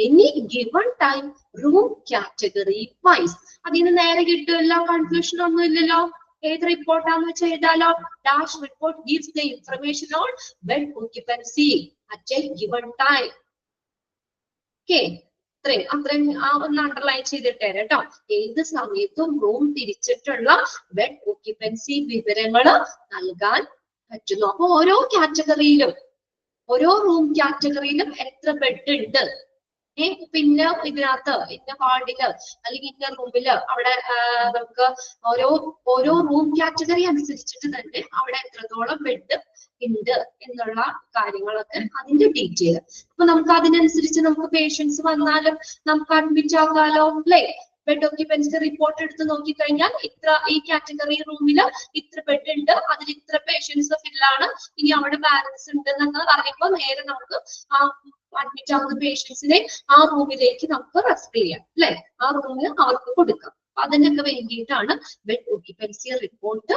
any given time, room category wise. അതിന് നേരെ കിട്ടുമല്ലോ, കൺഫ്യൂഷൻ ഒന്നും ഇല്ലല്ലോ. ഏത് റിപ്പോർട്ടാന്ന് വെച്ച് എഴുതാലോ. Dash report gives the information on bed occupancy at a given time. Okay, അത്രയും ഒന്ന് അണ്ടർലൈൻ ചെയ്തിട്ടേ കേട്ടോ. ഏത് സമയത്തും റൂം തിരിച്ചിട്ടുള്ള ബെഡ് ഒക്യുപ്പൻസി വിവരങ്ങൾ നൽകാൻ പറ്റുന്നു. അപ്പൊ ഓരോ കാറ്റഗറിയിലും, ഓരോ റൂം കാറ്റഗറിയിലും എത്ര ബെഡ് ഉണ്ട്, പിന്നെ ഇതിനകത്ത് ഇന്ന വാർഡില് അല്ലെങ്കിൽ ഇന്ന റൂമില് അവിടെ നമുക്ക് ഓരോ റൂം കാറ്റഗറി അനുസരിച്ചിട്ട് തന്നെ അവിടെ എത്രത്തോളം ബെഡ് ഉണ്ട് എന്നുള്ള കാര്യങ്ങളൊക്കെ അതിന്റെ ഡീറ്റെയിൽ. അപ്പൊ നമുക്ക് അതിനനുസരിച്ച് നമുക്ക് പേഷ്യൻസ് വന്നാലും നമുക്ക് അഡ്മിറ്റ് ആകാലോ അല്ലെ. ബെഡ് ഓക്യുപ്പൻസി റിപ്പോർട്ട് എടുത്ത് നോക്കിക്കഴിഞ്ഞാൽ ഈ കാറ്റഗറി റൂമില് ഇത്ര ബെഡ് ഉണ്ട്, അതിൽ ഇത്ര പേഷ്യൻസ് ഫില്ലാണ്, ഇനി അവിടെ ബാലൻസ് ഉണ്ട് എന്നൊക്കെ അറിയുമ്പോൾ നേരെ നമുക്ക് ആ അഡ്മിറ്റ് ആവുന്ന പേഷ്യൻസിനെ ആ റൂമിലേക്ക് നമുക്ക് റെഫർ ചെയ്യാം അല്ലെ, ആ റൂമിൽ അവർക്ക് കൊടുക്കാം. അതിനൊക്കെ വേണ്ടിയിട്ടാണ് ബെഡ് ഓക്യുപ്പൻസി റിപ്പോർട്ട്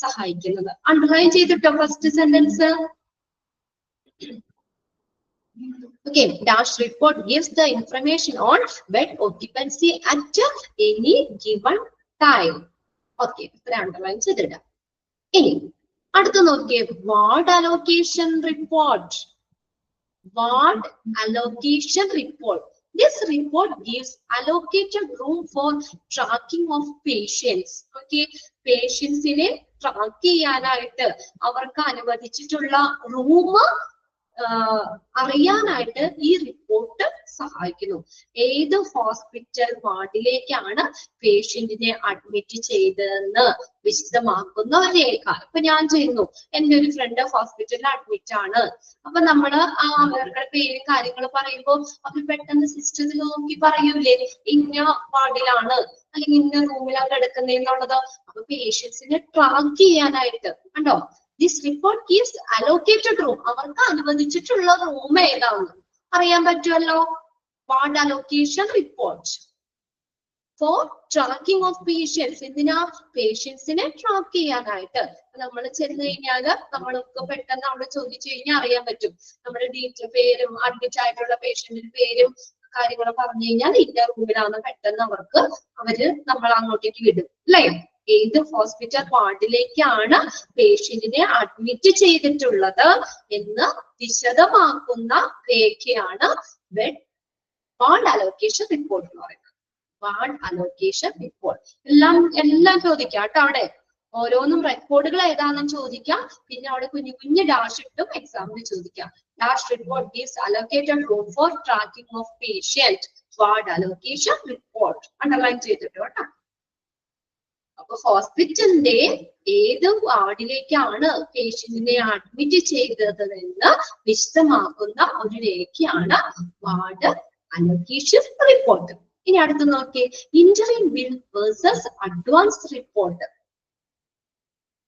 സഹായിക്കുന്നത്. അണ്ടർലൈൻ ചെയ്തിട്ടോ first sentence. Okay, dash report gives the information on bed occupancy at any given time. Okay, underline ചെയ്തിടാം. ഇനി അടുത്ത നോക്കിയേ, ward allocation report. Ward allocation report. This report gives allocated room for tracking of patients. Okay, patients നെ track ചെയ്യാനായിട്ട് അവർക്ക് അനുവദിച്ചിട്ടുള്ള റൂം അറിയാനായിട്ട് ഈ റിപ്പോർട്ട് സഹായിക്കുന്നു. ഏത് ഹോസ്പിറ്റൽ വാർഡിലേക്കാണ് പേഷ്യന്റിനെ അഡ്മിറ്റ് ചെയ്തതെന്ന് വിശദമാക്കുന്ന ഒരു രേഖ. ഇപ്പൊ ഞാൻ ചെയ്യുന്നു, എന്റെ ഒരു ഫ്രണ്ട് ഹോസ്പിറ്റലിൽ അഡ്മിറ്റ് ആണ്. അപ്പൊ നമ്മള് അവരുടെ പേരും കാര്യങ്ങൾ പറയുമ്പോൾ അവർ പെട്ടെന്ന് സിസ്റ്റത്തിൽ നോക്കി പറയൂലേ ഇന്ന വാർഡിലാണ് അല്ലെങ്കിൽ ഇന്ന റൂമിലാണ് കിടക്കുന്നതെന്നുള്ളത്. അപ്പൊ പേഷ്യൻസിനെ ട്രാക്ക് ചെയ്യാനായിട്ട് കണ്ടോ, this report gives allocated room. അവർക്ക് അനുവദിച്ചിട്ടുള്ള റൂം ഏതാണെന്ന് അറിയാൻ പറ്റുമല്ലോ. Ward allocation report for tracking of patients. എന്തിനാ? പേഷ്യൻസിനെ ട്രാക്ക് ചെയ്യാനായിട്ട്. നമ്മൾ ചെന്ന് കഴിഞ്ഞാല് നമ്മൾക്ക് പെട്ടെന്ന് അവിടെ ചോദിച്ചു കഴിഞ്ഞാൽ അറിയാൻ പറ്റും. നമ്മുടെ പേരും അഡ്മിറ്റ് ആയിട്ടുള്ള പേഷ്യന്റിന്റെ പേരും കാര്യങ്ങളും പറഞ്ഞു കഴിഞ്ഞാൽ ഇന്ന റൂമിലാണ് പെട്ടെന്ന് അവര് നമ്മൾ അങ്ങോട്ടേക്ക് വിടും അല്ലേ. ഏത് ഹോസ്പിറ്റൽ വാർഡിലേക്കാണ് പേഷ്യന്റിനെ അഡ്മിറ്റ് ചെയ്തിട്ടുള്ളത് എന്ന് വിശദമാക്കുന്ന രേഖയാണ് വാർഡ് അലോക്കേഷൻ റിപ്പോർട്ട് എന്ന് പറയുന്നത്. വാർഡ് അലോക്കേഷൻ റിപ്പോർട്ട് എല്ലാം ചോദിക്കാം കേട്ടോ. അവിടെ ഓരോന്നും റെക്കോർഡുകൾ ഏതാണെന്ന് ചോദിക്കാം. പിന്നെ അവിടെ കുഞ്ഞു ഡാഷ് ഇട്ടും എക്സാമിന് ചോദിക്കാം. Dash report gives allocated room for tracking of patient. Ward allocation report underline ചെയ്തിട്ട് കേട്ടോ. അപ്പൊ ഹോസ്പിറ്റലിന്റെ ഏത് വാർഡിലേക്കാണ് പേഷ്യന്റിനെ അഡ്മിറ്റ് ചെയ്തതെന്ന് വിശദമാക്കുന്ന ഒരു രേഖയാണ് വാർഡ് അലോക്കേഷൻ റിപ്പോർട്ട്. ഇനി അടുത്ത് നോക്കിയേ, interim bill versus advance report.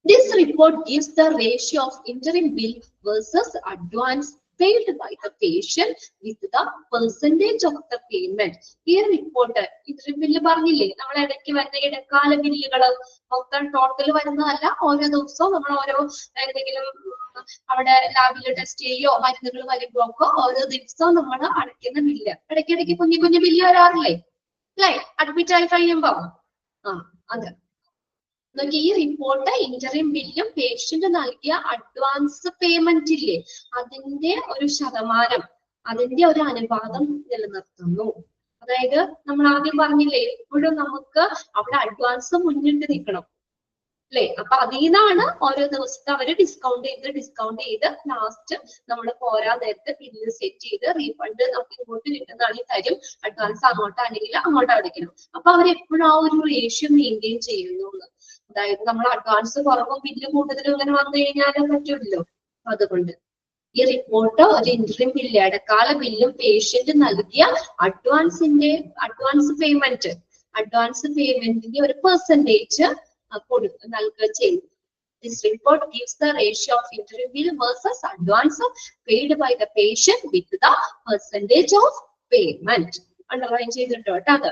This report gives the ratio of interim bill versus advance paid by the patient with the percentage of the payment. ഈ റിപ്പോർട്ട് ഇന്ററിം ബില്ല് പറഞ്ഞില്ലേ, നമ്മൾ ഇടയ്ക്ക് വരുന്ന ഇടക്കാല ബില്ലുകള് മൊത്തം ടോട്ടൽ വരുന്നതല്ല. ഓരോ ദിവസവും നമ്മൾ ഓരോ എന്തെങ്കിലും അവിടെ ലാബിൽ ടെസ്റ്റ് ചെയ്യോ മരുന്നുകൾ വരുമ്പോഴൊക്കെ ഓരോ ദിവസവും നമ്മൾ അടയ്ക്കുന്ന ബില്ല്. ഇടയ്ക്കിടയ്ക്ക് കുഞ്ഞു ബില്ല് വരാറില്ലേ അല്ലേ, അഡ്മിറ്റ് ആയി കഴിയുമ്പോ. അത് ഈ റിപ്പോർട്ട് ഇന്ററിം ബില്ലും പേഷ്യന്റ് നൽകിയ അഡ്വാൻസ് പേയ്മെന്റ് ഇല്ലേ അതിന്റെ ഒരു ശതമാനം, അതിന്റെ ഒരു അനുപാതം നിലനിർത്തുന്നു. അതായത് നമ്മൾ ആദ്യം പറഞ്ഞില്ലേ എപ്പോഴും നമുക്ക് അവിടെ അഡ്വാൻസ് മുന്നിട്ട് നിൽക്കണം അല്ലെ. അപ്പൊ അതിൽ നിന്നാണ് ഓരോ ദിവസത്തെ അവര് ഡിസ്കൗണ്ട് ചെയ്ത് ലാസ്റ്റ് നമ്മൾ പോരാൻ നേരത്തെ ബില്ല് സെറ്റ് ചെയ്ത് റീഫണ്ട് നമുക്ക് ഇങ്ങോട്ട് കിട്ടുന്നതാണെങ്കിൽ തരും. അഡ്വാൻസ് അങ്ങോട്ടാണെങ്കിൽ അങ്ങോട്ട് അടയ്ക്കണം. അപ്പൊ അവരെപ്പോഴും ആ ഒരു റേഷ്യോ മെയിൻറ്റെയിൻ ചെയ്യുന്നു. അതായത് നമ്മൾ അഡ്വാൻസ് കുറവും ബില്ല് കൂടുതലും ഇങ്ങനെ വന്നു കഴിഞ്ഞാൽ പറ്റില്ലല്ലോ. അതുകൊണ്ട് ഈ റിപ്പോർട്ട് ഒരു ഇന്ററിം ബില്ല്, ഇടക്കാല ബില്ലും പേഷ്യന്റ് നൽകിയ അഡ്വാൻസ് പേയ്മെന്റിന്റെ ഒരു പെർസെന്റേജ് നൽകുക ചെയ്യും. This report gives the ratio of interim bill versus advance paid by the patient with the percentage of payment. Underline ചെയ്തിട്ടോ അത്.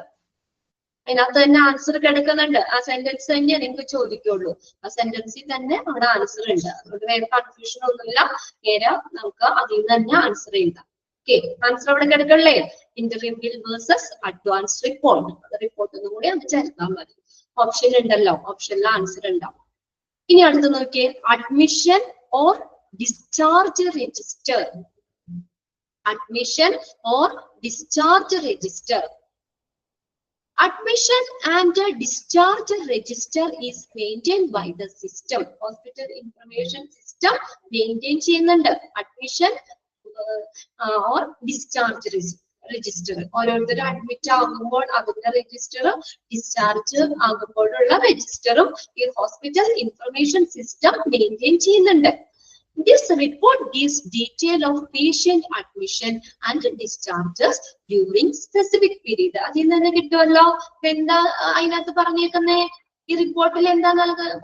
അതിനകത്ത് തന്നെ ആൻസർ കിടക്കുന്നുണ്ട്. ആ സെന്റൻസ് തന്നെ നിങ്ങൾക്ക് ചോദിക്കുള്ളൂ. ആ സെന്റൻസിൽ തന്നെ അവിടെ ആൻസർ ഉണ്ട്. അതുകൊണ്ട് വേറെ കൺഫ്യൂഷൻ ഒന്നുമില്ല. നേരെ നമുക്ക് അതിൽ നിന്ന് തന്നെ ആൻസർ എഴുതാം. ഓക്കെ, ആൻസർ അവിടെ കിടക്കണല്ലേ. Interim bill versus advance report. Report ഒന്നും കൂടി അത് ചേർത്താൽ മതി. ഓപ്ഷൻ ഉണ്ടല്ലോ, ഓപ്ഷനിൽ ആൻസർ ഉണ്ടാവും. ഇനി അടുത്ത് നോക്കിയേ, admission or discharge register. Admission or discharge register. Admission and discharge register is maintained by the system. Hospital information system maintain ചെയ്യുന്നുണ്ട്. Admission or discharge രജിസ്റ്റർ, ഓരോരുത്തർ അഡ്മിറ്റ് ആകുമ്പോൾ അതിന്റെ രജിസ്റ്റർ, ഡിസ്ചാർജ് ആകുമ്പോഴുള്ള രജിസ്റ്ററും ഈ ഹോസ്പിറ്റൽ ഇൻഫർമേഷൻ സിസ്റ്റം മെയിൻറ്റെയിൻ ചെയ്യുന്നുണ്ട്. This report gives detail of patient admission and discharges during specific period. അതിൽ നിന്ന് കിട്ടുമല്ലോ. എന്താ അതിനകത്ത് പറഞ്ഞേക്കുന്നേ? ഈ റിപ്പോർട്ടിൽ എന്താ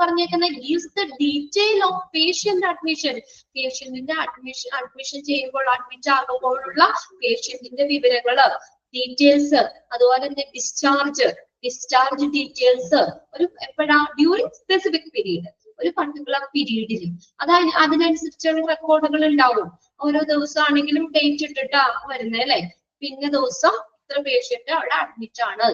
പറഞ്ഞേക്കുന്നത്? gives the detail of patient admission. പേഷ്യന്റിന്റെ അഡ്മിഷൻ ചെയ്യുമ്പോൾ, അഡ്മിറ്റ് ആകുമ്പോഴുള്ള പേഷ്യന്റിന്റെ വിവരങ്ങള്, ഡീറ്റെയിൽസ്, അതുപോലെ തന്നെ ഡിസ്ചാർജ് ഡീറ്റെയിൽസ് ഒരു എപ്പോഴാ? ഡ്യൂറിങ് സ്പെസിഫിക് പീരീഡ്, ഒരു പർട്ടിക്കുലർ പീരീഡിൽ. അതായത് അതിനനുസരിച്ചുള്ള റെക്കോർഡുകൾ ഉണ്ടാവും. ഓരോ ദിവസം ആണെങ്കിലും ഡേറ്റ് ഇട്ടിട്ടാ വരുന്നത് അല്ലെ. പിന്നെ ദിവസം ഇത്ര പേഷ്യന്റ് അവിടെ അഡ്മിറ്റ് ആണ്,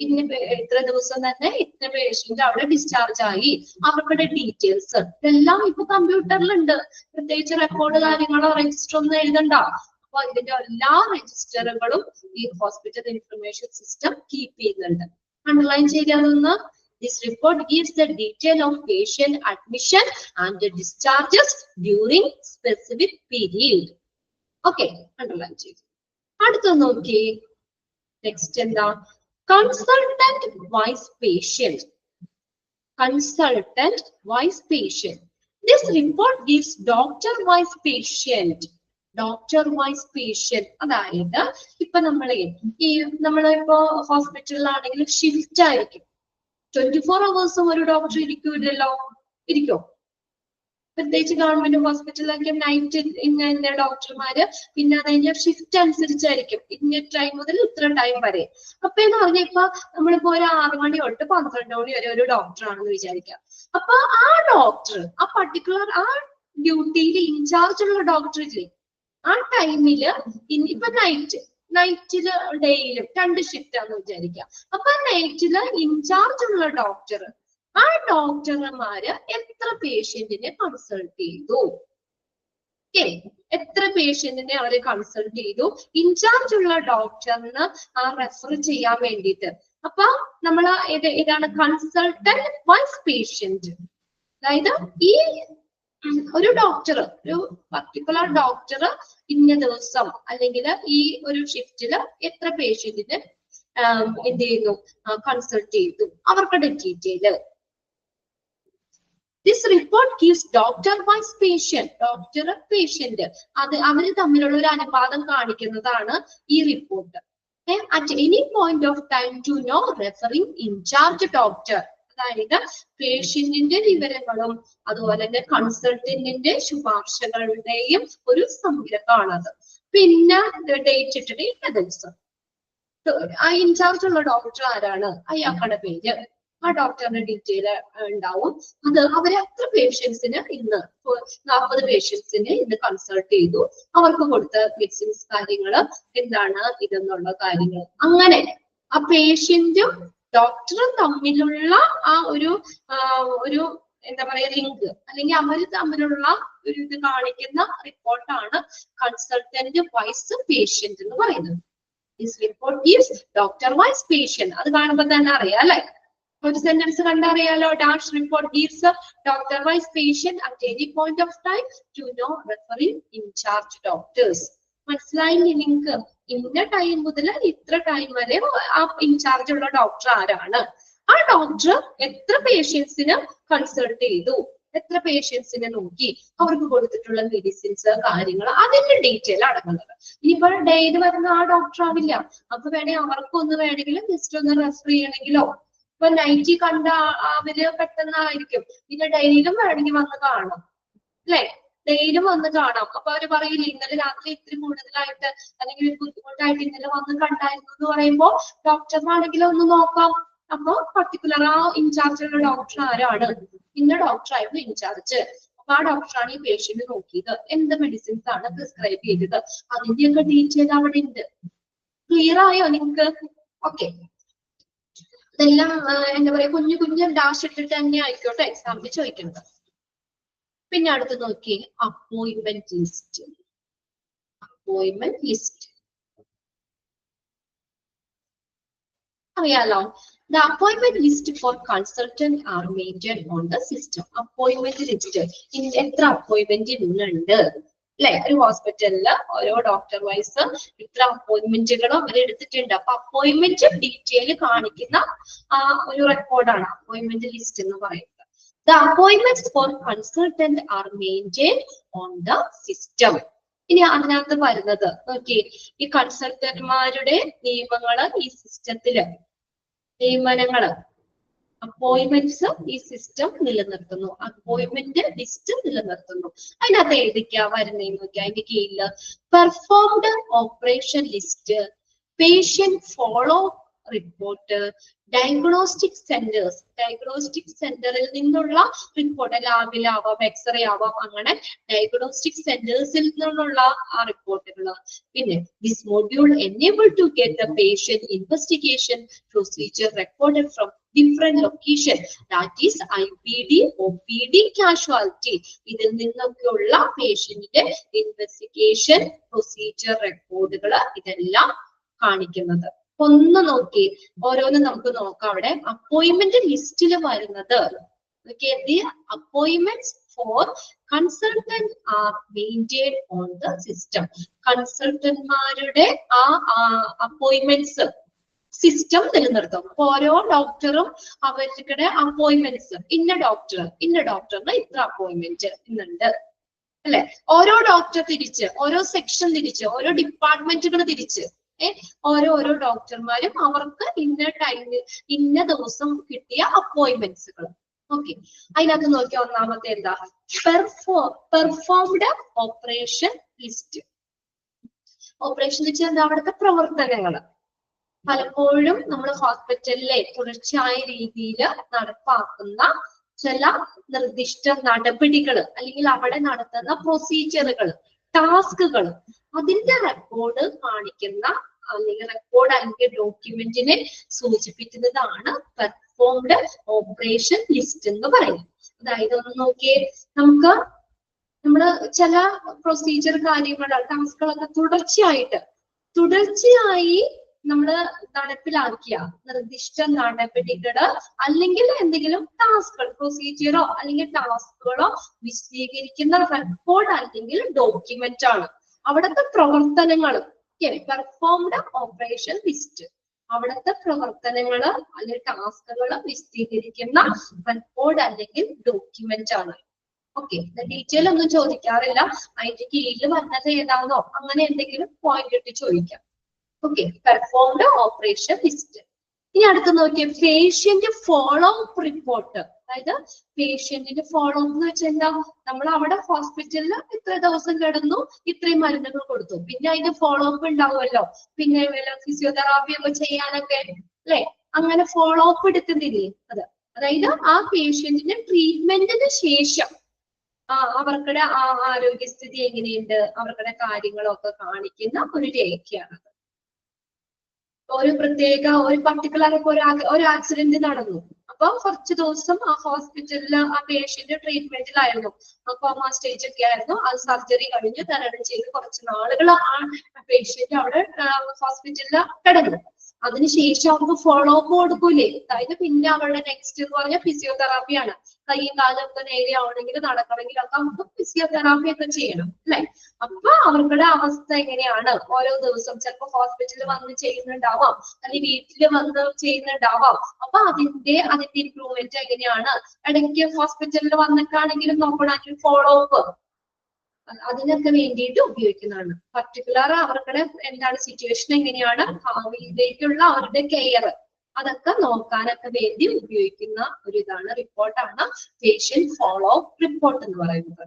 ഇത്ര ദിവസം തന്നെ ഇത്ര പേഷ്യന്റ് അവിടെ ഡിസ്ചാർജ് ആയി, അവരുടെ ഡീറ്റെയിൽസ് ഇതെല്ലാം ഇപ്പൊ കമ്പ്യൂട്ടറിലുണ്ട്. പ്രത്യേകിച്ച് റെക്കോർഡ് കാര്യങ്ങളോ രജിസ്റ്റർ ഒന്നും എഴുതണ്ട. അപ്പൊ ഇതിന്റെ എല്ലാ രജിസ്റ്ററുകളും ഈ ഹോസ്പിറ്റൽ ഇൻഫർമേഷൻ സിസ്റ്റം കീപ്പ് ചെയ്യുന്നുണ്ട്. Underline ചെയ്യാതൊന്ന്. This report gives the detail of patient admission and the discharges during specific period. Okay, underline ചെയ്തു. അടുത്ത നോക്കി. Next എന്താ? Consultant wise patient. Consultant wise patient. This report gives doctor wise patient. Doctor wise patient. അതായത് ഇപ്പൊ നമ്മളിപ്പോ ഹോസ്പിറ്റലിലാണെങ്കിലും ഷിഫ്റ്റ് ആയിരിക്കും. 24 hours ഒരു ഡോക്ടർ ഇരിക്കൂലല്ലോ. ഇരിക്കോ? പ്രത്യേകിച്ച് ഗവൺമെന്റ് ഹോസ്പിറ്റലിലൊക്കെ നൈറ്റ് ഇന്ന ഡോക്ടർമാര്, പിന്നെ അത് കഴിഞ്ഞ ഷിഫ്റ്റ് അനുസരിച്ചായിരിക്കും. ഇന്ന ടൈം മുതൽ ഇത്ര ടൈം വരെ. അപ്പൊ എന്ന് പറഞ്ഞാൽ ഇപ്പൊ നമ്മളിപ്പോ ഒരു 6 മണി തൊട്ട് 12 മണി വരെ ഒരു ഡോക്ടറാണെന്ന് വിചാരിക്കാം. അപ്പൊ ആ ഡോക്ടർ ആ പർട്ടിക്കുലർ ആ ഡ്യൂട്ടിയിൽ ഇൻചാർജ് ഉള്ള ഡോക്ടർ ഇല്ലേ, ആ ടൈമില് ഇപ്പൊ നൈറ്റില് ഡേയിലും 2 ഷിഫ്റ്റ് ആണെന്ന് വിചാരിക്കാം. അപ്പൊ നൈറ്റില് ഇൻചാർജ് ഉള്ള ഡോക്ടർ, ആ ഡോക്ടർമാര് എത്ര പേഷ്യന്റിനെ കൺസൾട്ട് ചെയ്തു, എത്ര പേഷ്യന്റിനെ അവരെ കൺസൾട്ട് ചെയ്തു, ഇൻചാർജ് ഉള്ള ഡോക്ടറിന് റെഫർ ചെയ്യാൻ വേണ്ടിയിട്ട്. അപ്പൊ നമ്മള് ഇതാണ് കൺസൾട്ടന്റ് വൈസ് പേഷ്യന്റ്. അതായത് ഈ ഒരു ഡോക്ടർ, ഒരു പർട്ടിക്കുലർ ഡോക്ടർ ഇന്ന ദിവസം അല്ലെങ്കിൽ ഈ ഒരു ഷിഫ്റ്റില് എത്ര പേഷ്യന്റിന് എന്ത് ചെയ്യുന്നു, കൺസൾട്ട് ചെയ്തു, അവരുടെ detail. This report gives doctor wise patient, doctor patient, അവര് തമ്മിലുള്ള ഒരു അനുപാതം കാണിക്കുന്നതാണ് ഈ report. At any point of time to know referring in charge doctor. അതായത് പേഷ്യന്റിന്റെ വിവരങ്ങളും അതുപോലെ തന്നെ കൺസൾട്ടന്റിന്റെ ശുപാർശകളുടെയും ഒരു സംഗ്രഹമാണത്. പിന്നെ ഡേറ്റ് ഇട്ടിട്ട് ഇന്ന ദിവസം ആ ഇൻചാർജ് ഉള്ള ഡോക്ടർ ആരാണ്, അയാളുടെ പേര്, ആ ഡോക്ടറിന്റെ ഡീറ്റെയിൽ ഉണ്ടാവും. അത് അവരെ എത്ര പേഷ്യൻസിന് ഇന്ന് 40 പേഷ്യൻസിന് ഇന്ന് കൺസൾട്ട് ചെയ്തു, അവർക്ക് കൊടുത്ത മെഡിസിൻസ് കാര്യങ്ങള് എന്താണ് ഇതെന്നുള്ള കാര്യങ്ങൾ. അങ്ങനെ ആ പേഷ്യന്റും ഡോക്ടറും തമ്മിലുള്ള ആ ഒരു എന്താ പറയാ ലിങ്ക്, അല്ലെങ്കിൽ അവര് തമ്മിലുള്ള ഒരു ഇത് കാണിക്കുന്ന റിപ്പോർട്ടാണ് കൺസൾട്ടന്റ് വൈസ് പേഷ്യന്റ് എന്ന് പറയുന്നത്. This report gives doctor wise patient. അത് കാണുമ്പോൾ തന്നെ അറിയാം അല്ലെ, ഒരു sentence കണ്ടറിയാലോ. Dash report gives doctor wise patient at any point of time to know referring in charge doctors. മനസ്സിലായില്ലേ നിങ്ങൾക്ക്? ഇന്ന ടൈം മുതൽ ഇത്ര ടൈം വരെ ആ ഇൻചാർജ് ഉള്ള ഡോക്ടർ ആരാണ്, ആ ഡോക്ടർ എത്ര പേഷ്യൻസിന് കൺസൾട്ട് ചെയ്തു, എത്ര പേഷ്യൻസിനെ നോക്കി, അവർക്ക് കൊടുത്തിട്ടുള്ള മെഡിസിൻസ് കാര്യങ്ങൾ, അതിന്റെ ഡീറ്റെയിൽ അടങ്ങുന്നത്. ഇനിയിപ്പോ ഡെയിലി വരുന്ന ആ ഡോക്ടർ ആവില്ല, അപ്പൊ അവർക്കൊന്ന് വേണമെങ്കിലും ജസ്റ്റ് ഒന്ന് റെഫർ ചെയ്യണമെങ്കിലോ, ഇപ്പൊ നൈറ്റ് കണ്ട അവര് പെട്ടെന്നായിരിക്കും, പിന്നെ ഡെയിലിയിലും വേണമെങ്കിൽ വന്ന് കാണാം അല്ലെ, ഡെയിലും വന്ന് കാണാം. അപ്പൊ അവര് പറയില്ല ഇന്നലെ രാത്രി ഇത്തിരി കൂടുതലായിട്ട് അല്ലെങ്കിൽ ബുദ്ധിമുട്ടായിട്ട് ഇന്നലെ വന്ന് കണ്ടായിരുന്നു എന്ന് പറയുമ്പോ ഡോക്ടറിനാണെങ്കിലും ഒന്ന് നോക്കാം. അപ്പൊ പർട്ടിക്കുലർ ആ ഇൻചാർജ് ഉള്ള ഡോക്ടർ ആരാണ്, ഇന്ന ഡോക്ടർ ആയിരുന്നു ഇൻചാർജ്, അപ്പൊ ആ ഡോക്ടറാണ് ഈ പേഷ്യന്റ് നോക്കിയത്, എന്ത് മെഡിസിൻസ് ആണ് പ്രിസ്ക്രൈബ് ചെയ്തത്, അതിന്റെയൊക്കെ ഡീറ്റെയിൽ അവിടെ ഉണ്ട്. ക്ലിയർ ആയോ നിങ്ങൾക്ക്? ഓക്കെ, ഇതെല്ലാം എന്താ പറയാ കുഞ്ഞു കുഞ്ഞു ഡാഷ് ഇട്ടിട്ട് തന്നെ ആയിക്കോട്ടെ എക്സാമിന് ചോദിക്കുന്നത്. പിന്നെ അടുത്ത് നോക്കി അപ്പോയിന്റ്മെന്റ് ലിസ്റ്റ്. അപ്പോയിന്റ്മെന്റ് ലിസ്റ്റ് അറിയാലോ. The appointment list for consultant are maintained on the system. Appointment list എത്ര അപ്പോയിന്റ്മെന്റ് ഉണ്ട്, അല്ലെ? ഒരു ഹോസ്പിറ്റലില് ഓരോ ഡോക്ടർ വൈസ് ഇത്ര അപ്പോയിന്റ്മെന്റുകളും അവർ എടുത്തിട്ടുണ്ട്. അപ്പൊ അപ്പോയിന്റ്മെന്റ് ഡീറ്റെയിൽ കാണിക്കുന്ന ഒരു റെക്കോർഡാണ് അപ്പോയിന്റ്മെന്റ് ലിസ്റ്റ് എന്ന് പറയുന്നത്. The appointments for consultant are maintained on the system. ഇനി അതിനകത്ത് വരുന്നത് നോക്കി, ഈ കൺസൾട്ടന്റുമാരുടെ നിയമങ്ങള് ഈ സിസ്റ്റത്തില്, നിയമനങ്ങള്, അപ്പോയിന്റ്മെന്റ്സ് ഈ സിസ്റ്റം നിലനിർത്തുന്നു, അപ്പോയിന്റ്മെന്റ് ലിസ്റ്റ് നിലനിർത്തുന്നു. അതിനകത്ത് ഏതൊക്കെയാ വരുന്നതെന്ന് നോക്കിയാൽ അതിന്റെ കീഴില് performed operation list, patient follow report, diagnostic centres, diagnostic സെന്ററിൽ നിന്നുള്ള റിപ്പോർട്ട്, ലാബിലാവാം, എക്സ്റേ ആവാം, അങ്ങനെ ഡയഗ്നോസ്റ്റിക് സെന്റേഴ്സിൽ നിന്നുള്ള ആ റിപ്പോർട്ടുകൾ. പിന്നെ this module enable to get the patient investigation procedure recorded from different location, that is IPD, OPD, casualty. ഇതിൽ നിന്നൊക്കെയുള്ള പേഷ്യന്റിന്റെ ഇൻവെസ്റ്റിഗേഷൻ പ്രൊസീജിയർ റെക്കോർഡുകൾ ഇതെല്ലാം കാണിക്കുന്നത്. ഒന്ന് നോക്കി, ഓരോന്ന് നമുക്ക് നോക്കാം. അവിടെ അപ്പോയിന്റ്മെന്റ് ലിസ്റ്റിൽ വരുന്നത് appointments for consultant are maintained on the system. കൺസൾട്ടന്റ്മാരുടെ ആ അപ്പോയിന്റ്മെന്റ്സ് സിസ്റ്റം നിലനിർത്തും. അപ്പൊ ഓരോ ഡോക്ടറും അവരുടെ അപ്പോയിന്റ്മെന്റ്സ്, ഇന്ന ഡോക്ടറിന് ഇത്ര അപ്പോയിന്റ്മെന്റ് ഇന്നുണ്ട്, അല്ലെ? ഓരോ ഡോക്ടർ തിരിച്ച്, ഓരോ സെക്ഷൻ തിരിച്ച്, ഓരോ ഡിപ്പാർട്ട്മെന്റുകൾ തിരിച്ച് ഓരോ ഡോക്ടർമാരും അവർക്ക് ഇന്ന ടൈമിൽ ഇന്ന ദിവസം കിട്ടിയ അപ്പോയിന്റ്മെന്റ്സുകൾ. ഓക്കെ, അതിനകത്ത് നോക്കിയ ഒന്നാമത്തെ എന്താ? Performed operation list. ഓപ്പറേഷൻ വെച്ചാൽ എന്താ? അവിടുത്തെ പ്രവർത്തനങ്ങൾ. പലപ്പോഴും നമ്മൾ ഹോസ്പിറ്റലിലെ തുടർച്ചയായ രീതിയിൽ നടപ്പാക്കുന്ന ചില നിർദ്ദിഷ്ട നടപടികൾ, അല്ലെങ്കിൽ അവിടെ നടത്തുന്ന പ്രൊസീജിയറുകൾ, ടാസ്കുകൾ, അതിന്റെ റെക്കോർഡ് കാണിക്കുന്ന, അല്ലെങ്കിൽ റെക്കോർഡ് അല്ലെങ്കിൽ ഡോക്യുമെന്റിനെ സൂചിപ്പിക്കുന്നതാണ് പെർഫോംഡ് ഓപ്പറേഷൻ ലിസ്റ്റ് എന്ന് പറയുന്നത്. അതായത് ഒന്ന് നോക്കിയേ, നമ്മള് ചില പ്രൊസീജിയർ കാര്യങ്ങൾ, ടാസ്കുകളൊക്കെ തുടർച്ചയായി നമ്മള് നടപ്പിലാക്കിയ നിർദ്ദിഷ്ട നടപടികള്, അല്ലെങ്കിൽ എന്തെങ്കിലും ടാസ്കുകൾ, പ്രൊസീജിയറോ അല്ലെങ്കിൽ ടാസ്കുകളോ വിശദീകരിക്കുന്ന റെക്കോർഡ് അല്ലെങ്കിൽ ഡോക്യുമെന്റ് ആണ്. അവിടുത്തെ പ്രവർത്തനങ്ങൾ, പെർഫോംഡ് ഓപ്പറേഷൻ ലിസ്റ്റ്, അവിടുത്തെ പ്രവർത്തനങ്ങള് അല്ലെങ്കിൽ ടാസ്കുകള് വിശദീകരിക്കുന്ന റെക്കോർഡ് അല്ലെങ്കിൽ ഡോക്യുമെന്റ് ആണ്. ഓക്കെ, ഡീറ്റെയിൽ ഒന്നും ചോദിക്കാറില്ല. അതിന്റെ കീഴിൽ വരുന്നത് ഏതാണോ അങ്ങനെ എന്തെങ്കിലും പോയിന്റ് ഇട്ട് ചോദിക്കാം. Okay, performed operation list. ഇനി അടുത്ത് നോക്കിയ പേഷ്യന്റ് ഫോളോ അപ്പ് റിപ്പോർട്ട്. അതായത് പേഷ്യന്റിന്റെ ഫോളോ അപ്പ് എന്ന് വെച്ചാൽ എന്താ? നമ്മൾ അവിടെ ഹോസ്പിറ്റലിൽ ഇത്ര ദിവസം കിടന്നു, ഇത്രയും മരുന്നുകൾ കൊടുത്തു, പിന്നെ അതിന്റെ ഫോളോ അപ്പ് ഉണ്ടാവുമല്ലോ, പിന്നെ ഫിസിയോതെറാപ്പി ഒക്കെ ചെയ്യാനൊക്കെ, അല്ലെ? അങ്ങനെ ഫോളോ അപ്പ് എടുക്കുന്നില്ലേ? അതായത് ആ പേഷ്യന്റിന്റെ ട്രീറ്റ്മെന്റിന് ശേഷം അവർക്കുടെ ആരോഗ്യസ്ഥിതി എങ്ങനെയുണ്ട്, അവർക്കുടെ കാര്യങ്ങളൊക്കെ കാണിക്കുന്ന ഒരു രേഖയാണ്. ഒരു പർട്ടിക്കുലർ ഒരു ആക്സിഡന്റ് നടന്നു, അപ്പൊ കുറച്ച് ദിവസം ആ ഹോസ്പിറ്റലിൽ ആ പേഷ്യന്റ് ട്രീറ്റ്മെന്റിലായിരുന്നു, കോമ സ്റ്റേജ് ഒക്കെ ആയിരുന്നു. അത് സർജറി കഴിഞ്ഞ് തരണം ചെയ്ത് കുറച്ച് നാളുകൾ ആ പേഷ്യന്റ് അവിടെ ഹോസ്പിറ്റലിൽ കിടന്നു. അതിനുശേഷം അവർക്ക് ഫോളോ അപ്പ് കൊടുക്കൂലേ? അതായത് പിന്നെ അവരുടെ നെക്സ്റ്റ് എന്ന് പറഞ്ഞാൽ ഫിസിയോതെറാപ്പിയാണ്. കൈയും കാലൊക്കെ നേരെ ആവണമെങ്കിൽ, നടക്കണമെങ്കിലൊക്കെ നമുക്ക് ഫിസിയോതെറാപ്പി ഒക്കെ ചെയ്യണം, അല്ലെ? അപ്പൊ അവർക്കുടെ അവസ്ഥ എങ്ങനെയാണ്? ഓരോ ദിവസം ചിലപ്പോൾ ഹോസ്പിറ്റലിൽ വന്ന് ചെയ്യുന്നുണ്ടാവാം, അല്ലെങ്കിൽ വീട്ടിൽ വന്ന് ചെയ്യുന്നുണ്ടാവാം. അപ്പൊ അതിന്റെ ഇംപ്രൂവ്മെന്റ് എങ്ങനെയാണ്? ഇടയ്ക്ക് ഹോസ്പിറ്റലിൽ വന്നിട്ടാണെങ്കിലും നോക്കണമെങ്കിൽ ഫോളോ അപ്പ്, അതിനൊക്കെ വേണ്ടിയിട്ട് ഉപയോഗിക്കുന്നതാണ്. പർട്ടിക്കുലർ അവരുടെ എന്താണ് സിറ്റുവേഷൻ, എങ്ങനെയാണ് ഭാവിയിലേക്കുള്ള അവരുടെ കെയർ, അതൊക്കെ നോക്കാനൊക്കെ വേണ്ടി ഉപയോഗിക്കുന്ന ഒരു ഇതാണ്, റിപ്പോർട്ടാണ് പേഷ്യന്റ് ഫോളോ അപ്പ് റിപ്പോർട്ട് എന്ന് പറയുന്നത്.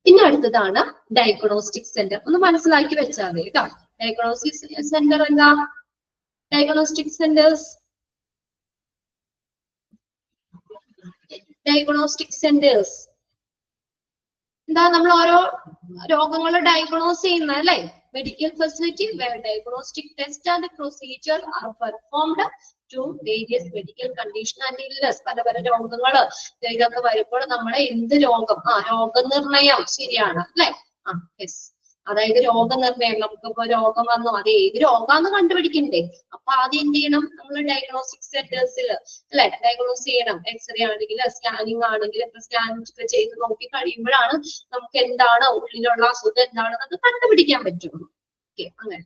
ഇനി അടുത്തതാണ് ഡയഗ്നോസ്റ്റിക് സെന്റർ. ഒന്ന് മനസ്സിലാക്കി വെച്ചാൽ മതി കേട്ടോ. ഡയഗ്നോസ്റ്റിക് സെന്റർ എന്താ? ഡയഗ്നോസ്റ്റിക് സെന്റേഴ്സ്, എന്താ? നമ്മൾ ഓരോ രോഗങ്ങൾ ഡയഗ്നോസ് ചെയ്യുന്ന, അല്ലെ? Medical facility where diagnostic test and procedure are performed to various medical condition and illness. പല രോഗങ്ങള് ഇതൊക്കെ വരുമ്പോൾ നമ്മളെ എന്ത് രോഗം, രോഗനിർണയം, ശരിയാണ് അല്ലെ? യെസ്. അതായത് രോഗനിർണയം, നമുക്കിപ്പോ രോഗം വന്നു, അത് ഏത് രോഗാന്ന് കണ്ടുപിടിക്കണ്ടേ? അപ്പൊ ആദ്യം എന്ത് ചെയ്യണം? നമ്മൾ ഡയഗ്നോസ്റ്റിക് സെന്റേഴ്സിൽ അല്ലെ ഡയഗ്നോസ് ചെയ്യണം. എക്സ്റേ ആണെങ്കിൽ, സ്കാനിങ് ആണെങ്കിൽ സ്കാൻ ചെയ്ത് നോക്കി കഴിയുമ്പോഴാണ് നമുക്ക് എന്താണ് ഉള്ളിലുള്ള അസുഖം എന്താണെന്നത് കണ്ടുപിടിക്കാൻ പറ്റുള്ളൂ. ഓക്കെ, അങ്ങനെ.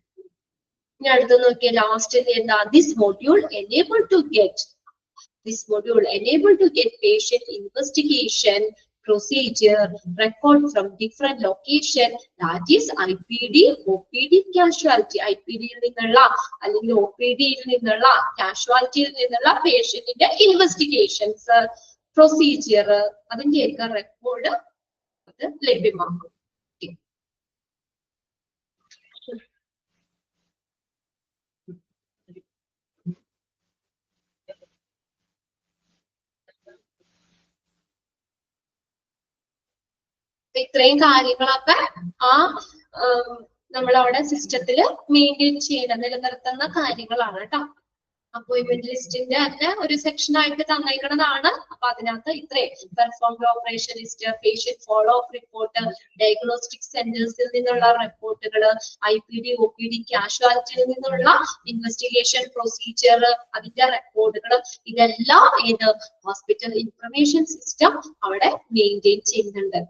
ഇനി അടുത്ത് നോക്കിയാൽ ലാസ്റ്റ് എന്താ? This module enable to get patient investigation procedure record from different location, that is IPD, OPD, casualty. IPD യിൽ നിന്നുള്ള അല്ലെങ്കിൽ OPD യിൽ നിന്നുള്ള കാഷ്വാലിറ്റിയിൽ നിന്നുള്ള പേഷ്യന്റിന്റെ ഇൻവെസ്റ്റിഗേഷൻസ്, പ്രൊസീജിയർ, അതിന്റെയൊക്കെ റെക്കോർഡ് അത് ലഭ്യമാക്കും. ഇത്രയും കാര്യങ്ങളൊക്കെ ആ നമ്മളവിടെ സിസ്റ്റത്തിൽ മെയിൻറ്റെയിൻ ചെയ്യണം, നിലനിർത്തുന്ന കാര്യങ്ങളാണ് കേട്ടോ. അപ്പോയിന്റ്മെന്റ് ലിസ്റ്റിന്റെ തന്നെ ഒരു സെക്ഷൻ ആയിട്ട് തന്നേക്കുന്നതാണ്. അപ്പൊ അതിനകത്ത് ഇത്രയും performed operation list, patient follow up report, diagnostic സെന്റേഴ്സിൽ നിന്നുള്ള റിപ്പോർട്ടുകൾ, IPD, OPD, കാഷ്വാലിറ്റിയിൽ നിന്നുള്ള ഇൻവെസ്റ്റിഗേഷൻ പ്രൊസീജിയർ, അതിന്റെ റെക്കോർഡുകൾ, ഇതെല്ലാം ഏത് ഹോസ്പിറ്റൽ ഇൻഫർമേഷൻ സിസ്റ്റം അവിടെ മെയിൻറ്റെയിൻ ചെയ്യുന്നുണ്ട്.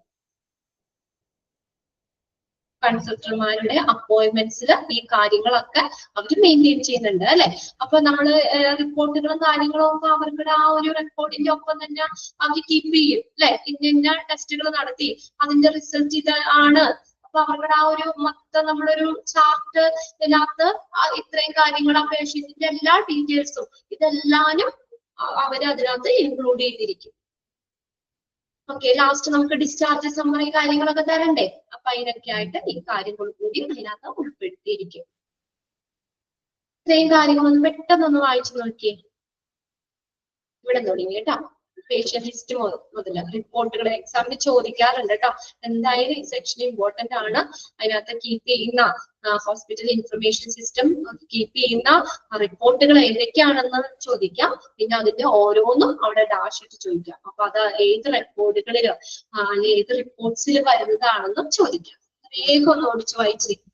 കൺസൾട്ടർമാരുടെ അപ്പോയിന്റ്മെന്റ്സിൽ ഈ കാര്യങ്ങളൊക്കെ അവർ മെയിൻറ്റെയിൻ ചെയ്യുന്നുണ്ട് അല്ലെ. അപ്പൊ നമ്മള് റിപ്പോർട്ടുകളും കാര്യങ്ങളും ഒക്കെ അവരുടെ ആ ഒരു റെക്കോർഡിന്റെ ഒപ്പം തന്നെ അവർ കീപ്പ് ചെയ്യും അല്ലെ. ഇന്ന ടെസ്റ്റുകൾ നടത്തി അതിന്റെ റിസൾട്ട് ഇതാണ്. അപ്പൊ അവരുടെ ആ ഒരു മൊത്തം നമ്മളൊരു ചാർട്ട് ഇതിനകത്ത് ഇത്രയും കാര്യങ്ങൾ, ആ പേഷ്യന്റിന്റെ എല്ലാ ഡീറ്റെയിൽസും ഇതെല്ലാനും അവർ അതിനകത്ത് ഇൻക്ലൂഡ് ചെയ്തിരിക്കും. ഓക്കെ, ലാസ്റ്റ് നമുക്ക് ഡിസ്ചാർജ് സമ്മറി കാര്യങ്ങളൊക്കെ തരണ്ടേ? അപ്പൊ അതിനൊക്കെ ആയിട്ട് ഈ കാര്യങ്ങൾ കൂടി അതിനകത്ത് ഉൾപ്പെടുത്തിയിരിക്കും. ഇത്രയും കാര്യങ്ങളൊന്ന് പെട്ടെന്നൊന്ന് വായിച്ചു നോക്കിയേ. ഇവിടെ തുടങ്ങി കേട്ടോ. പേഷ്യന്റ് ലിസ്റ്റ് മുതൽ റിപ്പോർട്ടുകൾ എക്സാമിന് ചോദിക്കാറുണ്ട് കേട്ടോ. എന്തായാലും ഈ സെക്ഷൻ ഇമ്പോർട്ടന്റ് ആണ്. അതിനകത്ത് കീപ്പ് ചെയ്യുന്ന ഹോസ്പിറ്റൽ ഇൻഫർമേഷൻ സിസ്റ്റം കീപ്പ് ചെയ്യുന്ന റിപ്പോർട്ടുകൾ ഏതൊക്കെയാണെന്ന് ചോദിക്കാം. പിന്നെ അതിന്റെ ഓരോന്നും അവിടെ ഡാഷ് ഇട്ട് ചോദിക്കാം. അപ്പൊ അത് ഏത് റെക്കോർഡുകളിൽ അല്ലെങ്കിൽ ഏത് റിപ്പോർട്ട്സിൽ വരുന്നതാണെന്നും ചോദിക്കാം. വേഗം ഒന്ന് ഓടിച്ചു വായിച്ചിരിക്കും.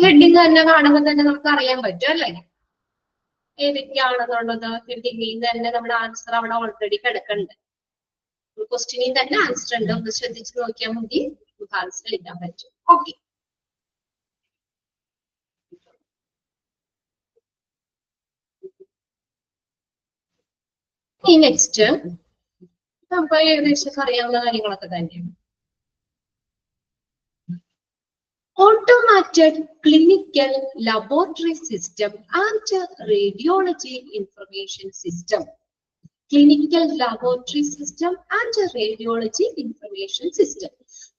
ഹെഡിങ് തന്നെ കാണുമ്പോൾ തന്നെ നമുക്ക് അറിയാൻ പറ്റും അല്ലേ ഏതൊക്കെയാണെന്നുള്ളത്. ഹെഡിങ്ങിൽ തന്നെ നമ്മുടെ ആൻസർ അവിടെ ഓൾറെഡി കിടക്കുന്നുണ്ട്. ക്വസ്റ്റ്യനിൽ തന്നെ ആൻസർ ഉണ്ട്. ഒന്ന് ശ്രദ്ധിച്ച് നോക്കിയാൽ മതി, നമുക്ക് ആൻസർ എഴുതാൻ പറ്റും. ഓക്കെ, ഈ നെക്സ്റ്റ് നമുക്ക് ഏകദേശം അറിയാവുന്ന കാര്യങ്ങളൊക്കെ തന്നെയാണ്. Automated clinical laboratory system and radiology information system. Clinical laboratory system and radiology information system.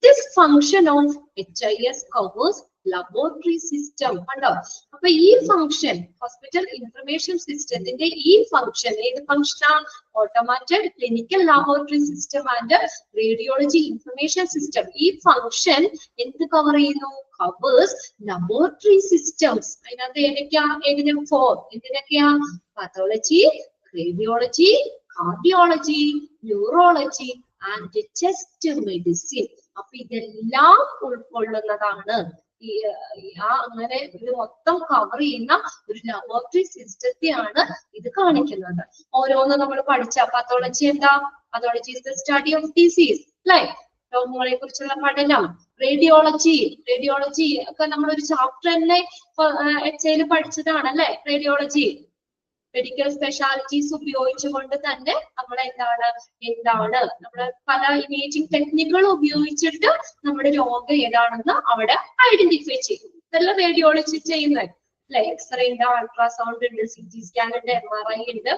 This function of HIS covers laboratory system. കണ്ടോ? അപ്പൊ ഈ ഫംഗ്ഷൻ ഹോസ്പിറ്റൽ ഇൻഫർമേഷൻ സിസ്റ്റത്തിന്റെ ഈ ഫംഗ്ഷൻ ഏത് ഫംഗ്ഷനാണ്? Automated clinical laboratory system and radiology information system. ഈ ഫംഗ്ഷൻ എന്ത് കവർ ചെയ്യുന്നു? covers laboratory systems. അതിനകത്ത് ഏതൊക്കെയാ? 4. എന്തിനൊക്കെയാ? pathology, radiology, cardiology, neurology and chest medicine. അപ്പൊ ഇതെല്ലാം ഉൾക്കൊള്ളുന്നതാണ്. അങ്ങനെ ഇത് മൊത്തം കവർ ചെയ്യുന്ന ഒരു ലബോറട്ടറി സിസ്റ്റത്തെയാണ് ഇത് കാണിക്കുന്നത്. ഓരോന്ന് നമ്മൾ പഠിച്ച പാത്തോളജി എന്താ? Pathology is the study of disease അല്ലെ, രോഗങ്ങളെ കുറിച്ചുള്ള പഠനം. റേഡിയോളജി ഒക്കെ നമ്മളൊരു ചാപ്റ്റർ തന്നെ HIയിൽ പഠിച്ചതാണ് അല്ലെ. റേഡിയോളജി മെഡിക്കൽ സ്പെഷ്യാലിറ്റീസ് ഉപയോഗിച്ചുകൊണ്ട് തന്നെ നമ്മൾ എന്താണ് നമ്മുടെ പല ഇമേജിംഗ് ടെക്നിക്കുകൾ ഉപയോഗിച്ചിട്ട് നമ്മുടെ രോഗം ഏതാണെന്ന് അവിടെ ഐഡന്റിഫൈ ചെയ്യും. ഇതെല്ലാം റേഡിയോളജി ചെയ്യുന്നത്. അല്ലെ? എക്സ്റേ ഉണ്ട്, അൾട്രാസൗണ്ട് ഉണ്ട്, CT സ്കാൻ ഉണ്ട്, MRI ഉണ്ട്.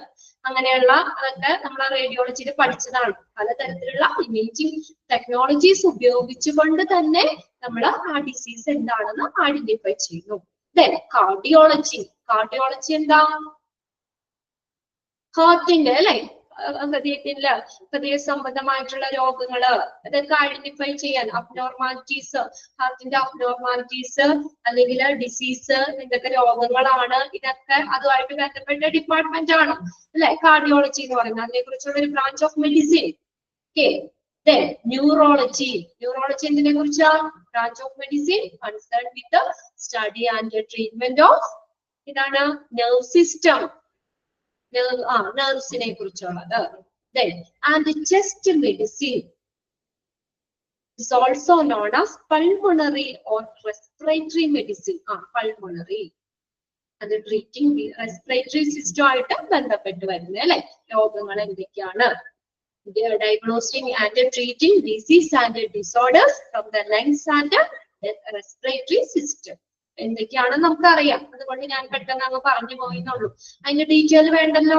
അങ്ങനെയുള്ള അതൊക്കെ നമ്മൾ റേഡിയോളജിയിൽ പഠിച്ചതാണ്. പലതരത്തിലുള്ള ഇമേജിംഗ് ടെക്നോളജീസ് ഉപയോഗിച്ചുകൊണ്ട് തന്നെ നമ്മൾ ആ ഡിസീസ് എന്താണെന്ന് ഐഡന്റിഫൈ ചെയ്യുന്നു. Then cardiology. കാർഡിയോളജി എന്താ? ഹാർട്ടിന്റെ അല്ലെ, ഹൃദയ സംബന്ധമായിട്ടുള്ള രോഗങ്ങള് ഇതൊക്കെ ഐഡന്റിഫൈ ചെയ്യാൻ, അബ്നോർമാലിറ്റീസ്, ഹാർട്ടിന്റെ അബ്നോർമാലിറ്റീസ് അല്ലെങ്കിൽ ഡിസീസ്, എന്തൊക്കെ രോഗങ്ങളാണ്, ഇതൊക്കെ അതുമായിട്ട് ബന്ധപ്പെട്ട ഡിപ്പാർട്ട്മെന്റ് ആണ് അല്ലെ കാർഡിയോളജി എന്ന് പറയുന്നത്. അതിനെ കുറിച്ചുള്ള ഒരു branch of medicine. Okay. Then neurology. Neurology എന്തിനെ കുറിച്ചാണ്? Branch of medicine concern with study and treatment of ഇതാണ് നെർവ് സിസ്റ്റം, നെർവ്സിനെ കുറിച്ചുള്ളത്. Then and chest medicine is also known as pulmonary or respiratory medicine. Pulmonary അത് ട്രീറ്റിംഗ് റെസ്പിറേറ്ററി സിസ്റ്റം ആയിട്ട് ബന്ധപ്പെട്ട് വരുന്നത് അല്ലെ. രോഗങ്ങൾ എന്തൊക്കെയാണ്? Diagnosing and treating disease and disorders from the lungs and respiratory system. എന്തൊക്കെയാണെന്ന് നമുക്കറിയാം. അതുകൊണ്ട് ഞാൻ പെട്ടെന്ന് അങ്ങ് പറഞ്ഞു പോയെന്നുള്ളൂ. അതിന്റെ ഡീറ്റെയിൽ വേണ്ടല്ലോ.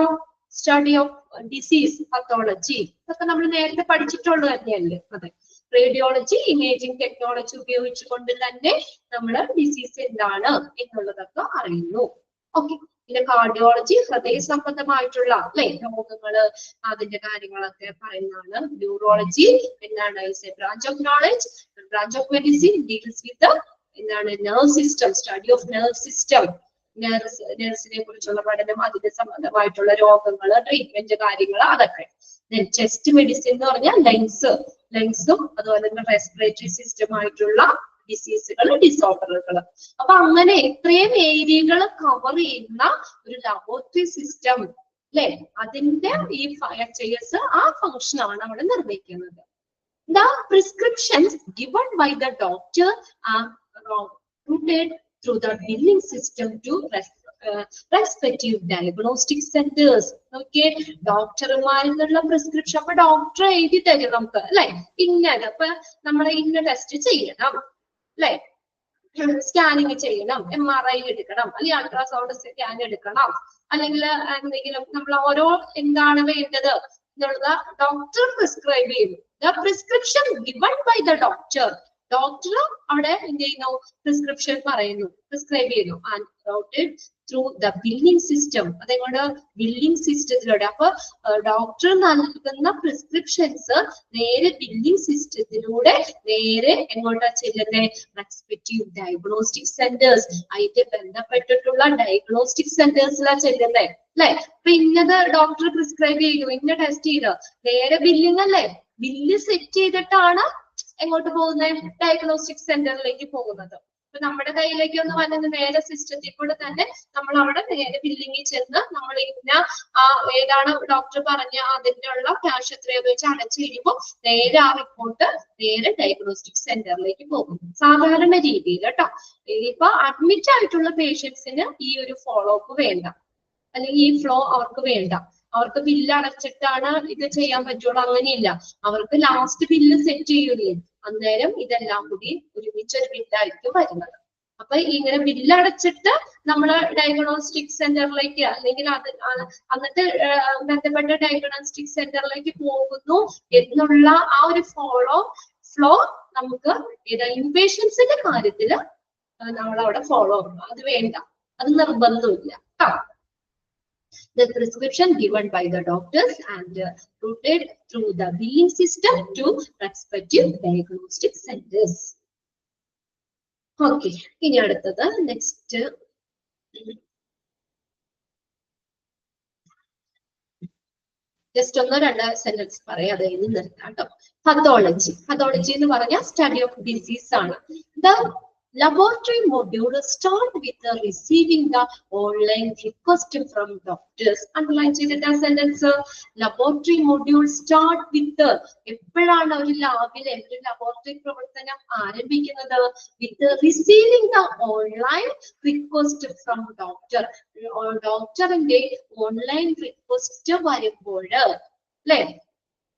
സ്റ്റഡി ഓഫ് ഡിസീസ്, പത്തോളജി, ഇതൊക്കെ നമ്മൾ നേരത്തെ പഠിച്ചിട്ടുള്ളത് തന്നെയല്ലേ. അതെ. റേഡിയോളജി, ഇമേജിംഗ് ടെക്നോളജി ഉപയോഗിച്ചുകൊണ്ട് തന്നെ നമ്മൾ ഡിസീസ് എന്താണ് എന്നുള്ളതൊക്കെ അറിയുന്നു. ഓക്കെ. പിന്നെ കാർഡിയോളജി, ഹൃദയ സംബന്ധമായിട്ടുള്ള അല്ലെ രോഗങ്ങള്, അതിന്റെ കാര്യങ്ങളൊക്കെ പറയുന്നതാണ്. ന്യൂറോളജി എന്താണ്? Branch of knowledge, branch of medicine deals with എന്താണ്? Nerve system, study of nerve system, നെർവ്സിനെ കുറിച്ചുള്ള പഠനം, അതിന്റെ സംബന്ധമായിട്ടുള്ള രോഗങ്ങള്, ട്രീറ്റ്മെന്റ് കാര്യങ്ങൾ, അതൊക്കെ. ചെസ്റ്റ് മെഡിസിൻ എന്ന് പറഞ്ഞാൽ ലങ്സും അതുപോലെ തന്നെ റെസ്പിറേറ്ററി സിസ്റ്റമായിട്ടുള്ള ഡിസീസുകൾ, ഡിസോർഡറുകൾ. അപ്പൊ അങ്ങനെ ഇത്രയും ഏരിയകൾ കവർ ചെയ്യുന്ന ഒരു ലബോറട്ടറി സിസ്റ്റം അല്ലെ, അതിന്റെ ഈ HIS ആ ഫംഗ്ഷൻ ആണ് അവിടെ നിർവഹിക്കുന്നത്. The prescriptions given by the doctor are routed through the billing system to respective diagnostic centers. Okay, ഡോക്ടർമാരിലുള്ള പ്രിസ്ക്രിപ്ഷൻ അപ്പൊ ഡോക്ടർ എഴുതി തരും നമുക്ക് അല്ലെ, ഇന്നത് അപ്പൊ നമ്മൾ ഇന്ന ടെസ്റ്റ് ചെയ്യണം അല്ലെ, സ്കാനിങ് ചെയ്യണം, MRI എടുക്കണം, അല്ലെങ്കിൽ അൾട്രാസൗണ്ട് സ്കാൻ എടുക്കണം, അല്ലെങ്കിൽ എന്തെങ്കിലും നമ്മൾ ഓരോ എന്താണ് വേണ്ടത് എന്നുള്ളത് ഡോക്ടർ പ്രിസ്ക്രൈബ് ചെയ്യുന്നു. The prescription given by the doctor, doctor അവിടെ എന്ത് ചെയ്യുന്നു? പ്രിസ്ക്രിപ്ഷൻ പറയുന്നു, പ്രിസ്ക്രൈബ് ചെയ്യുന്നു. And routed through the billing system, അതുകൊണ്ട് ബില്ലിംഗ് സിസ്റ്റത്തിലൂടെ. അപ്പൊ ഡോക്ടർ നൽകുന്ന പ്രിസ്ക്രിപ്ഷൻസ് നേരെ ബില്ലിംഗ് സിസ്റ്റത്തിലൂടെ നേരെ എങ്ങോട്ടാ ചെല്ലുന്നത്? റെസ്പെക്റ്റീവ് ഡയഗ്നോസ്റ്റിക് സെന്റേഴ്സ്, അതിന്റെ ബന്ധപ്പെട്ടിട്ടുള്ള ഡയഗ്നോസ്റ്റിക് സെന്റേഴ്സിലാണ് ചെല്ലുന്നത് അല്ലെ. അപ്പൊ ഇന്നത് ഡോക്ടർ പ്രിസ്ക്രൈബ് ചെയ്യുന്നു, ഇന്ന ടെസ്റ്റ് ചെയ്ത് നേരെ ബില്ലിംഗ് അല്ലേ, ബില്ല് സെറ്റ് ചെയ്തിട്ടാണ് എങ്ങോട്ട് പോകുന്നത്? ഡയഗ്നോസ്റ്റിക് സെന്ററിലേക്ക് പോകുന്നത്. അപ്പൊ നമ്മുടെ കയ്യിലേക്ക് ഒന്ന് വന്നത് നേരെ സിസ്റ്റത്തിൽ കൂടെ തന്നെ നമ്മൾ അവിടെ നേരെ ബില്ലിങ്ങിൽ ചെന്ന് നമ്മൾ ഇന്ന ഏതാണ് ഡോക്ടർ പറഞ്ഞ അതിന്റെ ഉള്ള ക്യാഷ് എത്രയോ വെച്ച് അടച്ചു കഴിയുമ്പോൾ നേരെ ആ റിപ്പോർട്ട് നേരെ ഡയഗ്നോസ്റ്റിക് സെന്ററിലേക്ക് പോകും സാധാരണ രീതിയിൽ കേട്ടോ. ഇപ്പൊ അഡ്മിറ്റ് ആയിട്ടുള്ള പേഷ്യൻസിന് ഈ ഒരു ഫോളോ അപ്പ് വേണ്ട, അല്ലെങ്കിൽ ഈ ഫ്ലോ അവർക്ക് വേണ്ട. അവർക്ക് ബില്ല് അടച്ചിട്ടാണ് ഇത് ചെയ്യാൻ പറ്റുള്ളൂ, അങ്ങനെയില്ല. അവർക്ക് ലാസ്റ്റ് ബില്ല് സെറ്റ് ചെയ്യൂലേ, അന്നേരം ഇതെല്ലാം കൂടി ഒരുമിച്ചൊരു ബില്ലായിരിക്കും വരുന്നത്. അപ്പൊ ഇങ്ങനെ ബില്ല് അടച്ചിട്ട് നമ്മള് ഡയഗ്നോസ്റ്റിക് സെന്ററിലേക്ക് അല്ലെങ്കിൽ എന്നിട്ട് ബന്ധപ്പെട്ട ഡയഗ്നോസ്റ്റിക് സെന്ററിലേക്ക് പോകുന്നു എന്നുള്ള ആ ഒരു ഫ്ലോ നമുക്ക് ഇൻപേഷ്യൻസിന്റെ കാര്യത്തില് നമ്മളവിടെ ഫോളോ ചെയ്യണം. അത് വേണ്ട, അത് നിർബന്ധമില്ല കേട്ടോ. The prescription given by the doctors and routed through the billing system to respective diagnostic centers. Okay, ഇനി അടുത്തത് നെക്സ്റ്റ് ജസ്റ്റ് ഒന്ന് രണ്ട് സെന്റൻസ് പറയാം, അത് കഴിഞ്ഞ് നിർത്താം കേട്ടോ. പത്തോളജി എന്ന് പറഞ്ഞാൽ സ്റ്റഡി ഓഫ് ഡിസീസ് ആണ്. The laboratory module start with receiving the online request from doctors. Underline ചെയ്തിട്ട് ആ sentence. laboratory module start with, എപ്പോഴാണ് ഒരു ലാബിലെ ഒരു ലബോറട്ടറി പ്രവർത്തനം ആരംഭിക്കുന്നത്? with receiving the online request from doctor. ഡോക്ടറിന്റെ ഓൺലൈൻ റിക്വസ്റ്റ് വരുമ്പോൾ അല്ലെ,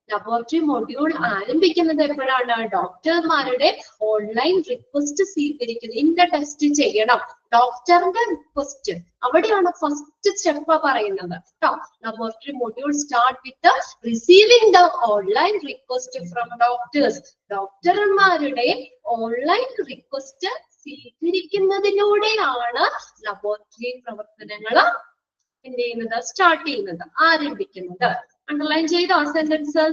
ലബോറട്ടറി മൊഡ്യൂൾ ആരംഭിക്കുന്നത് എപ്പോഴാണ്? ഡോക്ടർമാരുടെ ഓൺലൈൻ റിക്വസ്റ്റ് സ്വീകരിക്കുന്നത്. ഇന്ന ടെസ്റ്റ് ചെയ്യണം, ഡോക്ടറിന്റെ റിക്വസ്റ്റ്, അവിടെയാണ് ഫസ്റ്റ് സ്റ്റെപ്പ് പറയുന്നത് കേട്ടോ. Laboratory module start with receiving the online request from doctors. ഡോക്ടർമാരുടെ ഓൺലൈൻ റിക്വസ്റ്റ് സ്വീകരിക്കുന്നതിലൂടെയാണ് ലബോറട്ടറി പ്രവർത്തനങ്ങൾ എന്ത് ചെയ്യുന്നത്? സ്റ്റാർട്ട് ചെയ്യുന്നത്, ആരംഭിക്കുന്നത്. അണ്ടർലൈൻ ചെയ്തോ സെന്റൻസ്?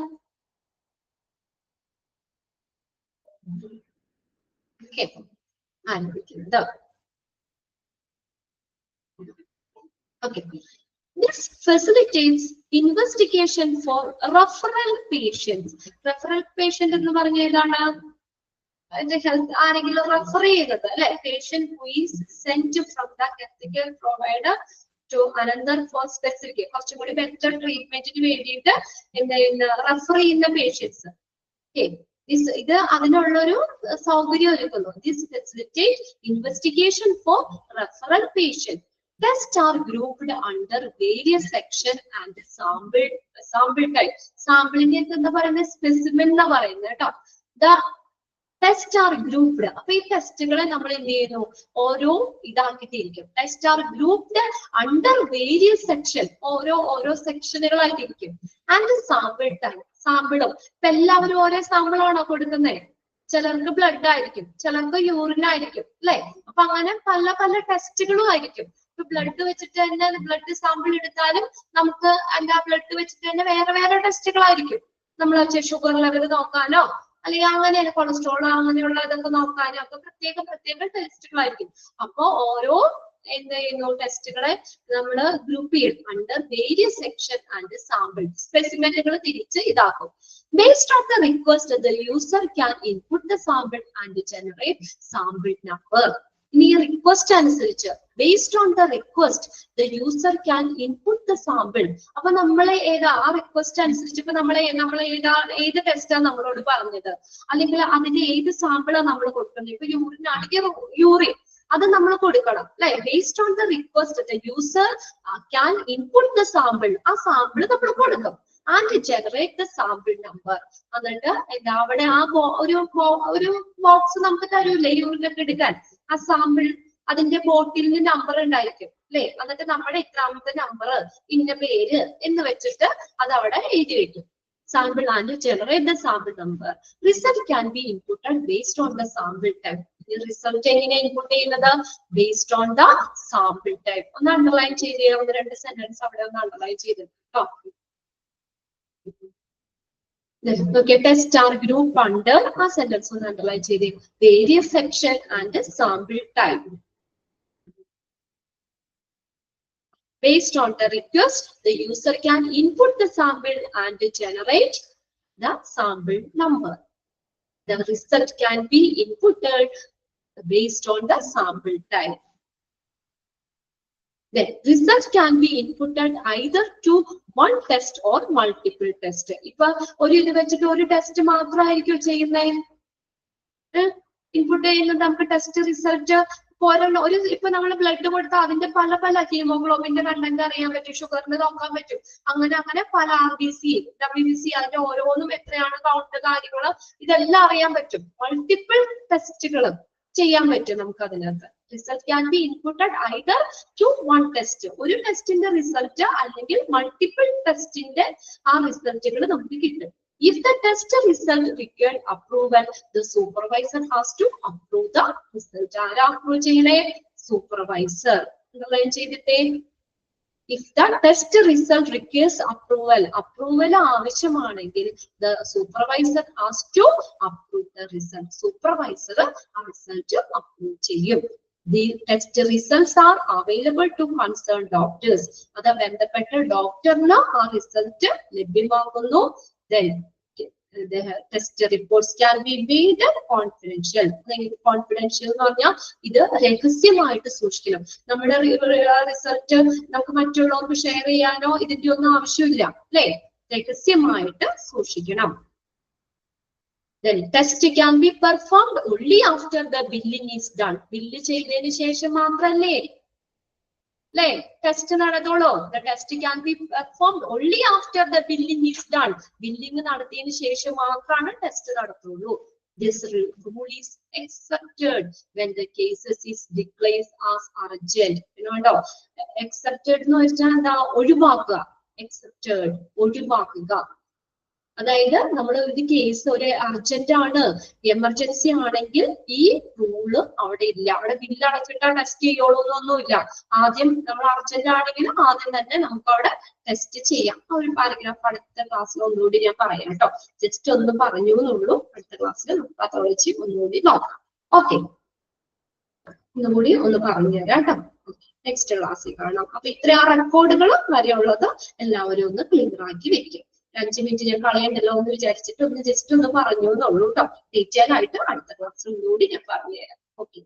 ആരംഭിക്കുന്നത്. Okay. This facilitates investigation for referral patients. Referral patient എന്ന് പറഞ്ഞ ഏതാണ്? ഹെൽത്ത് ആരെങ്കിലും റെഫർ ചെയ്തത് അല്ലെ? Patient who is sent from the healthcare provider to another for specific, കുറച്ചും കൂടി ബെറ്റർ ട്രീറ്റ്മെന്റിന് വേണ്ടിയിട്ട് എന്താ റെഫർ ചെയ്യുന്ന പേഷ്യൻസ്. ഇത് അതിനുള്ളൊരു സൗകര്യം ഒരുക്കുന്നു. This facilitate investigation for referral patient. Tests are grouped under various section and sample type. സാമ്പിളിനെ എന്താ പറയുന്നത്? സ്പെസിമെൻ എന്നാ പറയുന്നത് കേട്ടോ. The tests are grouped. അപ്പൊ ഈ ടെസ്റ്റുകളെ നമ്മൾ എന്ത് ചെയ്യുന്നു? ഓരോ ഇതാക്കിയിട്ടിരിക്കും. Test are grouped under various section. ഓരോ സെക്ഷനുകളായിട്ടിരിക്കും. And sample type. സാമ്പിളും ഇപ്പൊ എല്ലാവരും ഓരോ സാമ്പിളാണോ കൊടുക്കുന്നത്? ചിലർക്ക് ബ്ലഡ് ആയിരിക്കും, ചിലർക്ക് യൂറിൻ ആയിരിക്കും അല്ലെ? അപ്പൊ അങ്ങനെ പല പല ടെസ്റ്റുകളും ആയിരിക്കും. ഇപ്പൊ ബ്ലഡ് വെച്ചിട്ട് തന്നെ ബ്ലഡ് സാമ്പിൾ എടുത്താലും നമുക്ക് എന്താ ബ്ലഡ് വെച്ചിട്ട് തന്നെ വേറെ വേറെ ടെസ്റ്റുകളായിരിക്കും. നമ്മൾ ഷുഗർ ലെവൽ നോക്കാനോ അല്ലെങ്കിൽ അങ്ങനെ കൊളസ്ട്രോൾ അങ്ങനെയുള്ള ഇതൊക്കെ നോക്കാനോ ഒക്കെ പ്രത്യേക ടെസ്റ്റുകളായിരിക്കും. അപ്പൊ ഓരോ എന്ത് ചെയ്യുന്നു? ടെസ്റ്റുകളെ നമ്മൾ ഗ്രൂപ്പ് ചെയ്യും under various section and sample. സ്പെസിമെനുകൾ തിരിച്ച് ഇതാക്കും. Based on the request the user can input the sample and generate sample number. ഇനി റിക്വസ്റ്റ് അനുസരിച്ച് based on the request the user can input the sample. അപ്പൊ നമ്മളെ ആ റിക്വസ്റ്റ് അനുസരിച്ച് ഇപ്പൊ ഏത് ടെസ്റ്റാണ് നമ്മളോട് പറഞ്ഞത്, അല്ലെങ്കിൽ അതിന്റെ ഏത് സാമ്പിളാണ് നമ്മൾ കൊടുക്കുന്നത്? ഇപ്പൊ യൂറിൻ ആണെങ്കിൽ യൂറിൻ അത് നമ്മൾ കൊടുക്കണം അല്ലെ? Based on the request the user can input the sample. ആ സാമ്പിൾ നമ്മൾ കൊടുക്കും. And generate the sample number. എന്നിട്ട് എന്താ അവിടെ ഒരു ബോക്സ് നമുക്ക് തരൂല്ലേ യൂറിനൊക്കെ എടുക്കാൻ? ആ സാമ്പിൾ അതിന്റെ ബോട്ടിലിന് നമ്പർ ഉണ്ടായിരിക്കും അല്ലെ? എന്നിട്ട് നമ്മുടെ ഇത്രാമത്തെ നമ്പർ ഇന്ന പേര് എന്ന് വെച്ചിട്ട് അത് അവിടെ എഴുതി വെക്കും. Sample and generate the sample number. Result can be inputted based on the sample type. ഈ റിസൾട്ട് എങ്ങനെ ഇൻപുട്ട് ചെയ്യുന്നത്? Based on the sample type. ഒന്ന് അണ്ടർലൈൻ ചെയ്ത് ഒന്ന് രണ്ട് സെന്റൻസ് അവിടെ ഒന്ന് അണ്ടർലൈൻ ചെയ്തിട്ടോ. Okay, tests are grouped under a sentence on underline ചെയ്തേ. Various section and sample type. Based on the request, the user can input the sample and generate the sample number. The result can be inputted based on the sample type. The result can be inputted either to one test or multiple test. ഇപ്പൊ ഒരു ഇത് വെച്ചിട്ട് ഒരു ടെസ്റ്റ് മാത്രമായിരിക്കും ചെയ്യുന്നത്. ഇൻപുട്ട് ചെയ്യുന്നത് നമുക്ക് ടെസ്റ്റ് റിസൾട്ട് ഒരു ഇപ്പൊ നമ്മൾ ബ്ലഡ് കൊടുത്താൽ അതിന്റെ പല ഹീമോഗ്ലോബിന്റെ കണ്ടന്റ് അറിയാൻ പറ്റും, ഷുഗറിന് നോക്കാൻ പറ്റും. അങ്ങനെ പല RBC, WBC അതിന്റെ ഓരോന്നും എത്രയാണ് കൗണ്ട് കാര്യങ്ങൾ ഇതെല്ലാം അറിയാൻ പറ്റും. മൾട്ടിപ്പിൾ ടെസ്റ്റുകൾ ചെയ്യാൻ പറ്റും നമുക്ക് അതിനകത്ത്. Result can be inputted either to one test. ഒരു ടെസ്റ്റിന്റെ റിസൾട്ട് അല്ലെങ്കിൽ മൾട്ടിപ്പിൾ ടെസ്റ്റിന്റെ ആ റിസൾട്ടുകൾ നമുക്ക് കിട്ടും. If the test result required approval, the supervisor has to approve the result. ആരാ അപ്രൂവ് ചെയ്യണേ? സൂപ്പർവൈസർ. ചെയ്തിട്ടേ. If the test result requires approval ആവശ്യമാണെങ്കിൽ the supervisor has to approve the result. Supervisor ആ റിസൾട്ട് അപ്രൂവ് ചെയ്യും. The test results are available to concerned doctors. അത് ബന്ധപ്പെട്ട ഡോക്ടറിന് ആ റിസൾട്ട് ലഭ്യമാകുന്നു. Then the test reports can be made confidential. Confidential എന്ന് പറഞ്ഞാൽ ഇത് രഹസ്യമായിട്ട് സൂക്ഷിക്കണം. നമ്മുടെ റിസൾട്ട് നമുക്ക് മറ്റുള്ളവർക്ക് ഷെയർ ചെയ്യാനോ ഇതിന്റെ ഒന്നും ആവശ്യമില്ല അല്ലെ? രഹസ്യമായിട്ട് സൂക്ഷിക്കണം. Then test can be performed only after the billing is done. Bill ചെയ്തതിനു ശേഷം മാത്രല്ലേ അല്ലെ? ടെസ്റ്റ് നടന്നോളൂ. The test can be performed only after the billing is done. Billing നടത്തിയതിനു ശേഷം മാത്രമാണ് ടെസ്റ്റ് നടത്തുള്ളൂ. This rule is accepted when the cases is declared as urgent. ണ്ടോ? accepted എന്ന് വെച്ചാൽ എന്താ? ഒഴിവാക്കുക. accepted ഒഴിവാക്കുക. അതായത് നമ്മൾ ഒരു കേസ് ഒരു അർജന്റ് ആണ്, എമർജൻസി ആണെങ്കിൽ ഈ റൂള് അവിടെ ഇല്ല. അവിടെ ബില്ല് അടച്ചിട്ടാ ടെസ്റ്റ് ചെയ്യുള്ളൂ എന്നൊന്നുമില്ല. ആദ്യം നമ്മൾ അർജന്റ് ആണെങ്കിൽ ആദ്യം തന്നെ നമുക്ക് അവിടെ ടെസ്റ്റ് ചെയ്യാം. ആ ഒരു പാരഗ്രാഫ് അടുത്ത ക്ലാസ്സിൽ ഒന്നുകൂടി ഞാൻ പറയാം കേട്ടോ. ജസ്റ്റ് ഒന്ന് പറഞ്ഞു എന്നുള്ളൂ. അടുത്ത ക്ലാസ്സിൽ നമുക്ക് അത് വെച്ച് ഒന്നുകൂടി നോക്കാം. ഓക്കെ, ഒന്നുകൂടി ഒന്ന് പറഞ്ഞു തരാം കേട്ടോ. നെക്സ്റ്റ് ക്ലാസ്സിൽ കാണാം. അപ്പൊ ഇത്രയും റെക്കോർഡുകൾ വരെയുള്ളത് എല്ലാവരും ഒന്ന് ക്ലിയർ ആക്കി വെക്കും. 5 മിനിറ്റ് ഞാൻ കളയണ്ടല്ലോ എന്ന് വിചാരിച്ചിട്ട് ഒന്ന് ജസ്റ്റ് ഒന്ന് പറഞ്ഞു എന്നുള്ളൂ കേട്ടോ. ഡീറ്റെയിൽ ആയിട്ട് അടുത്ത ക്ലാസ്സിൽ ഒന്നുകൂടി ഞാൻ പറഞ്ഞുതരാം. ഓക്കെ.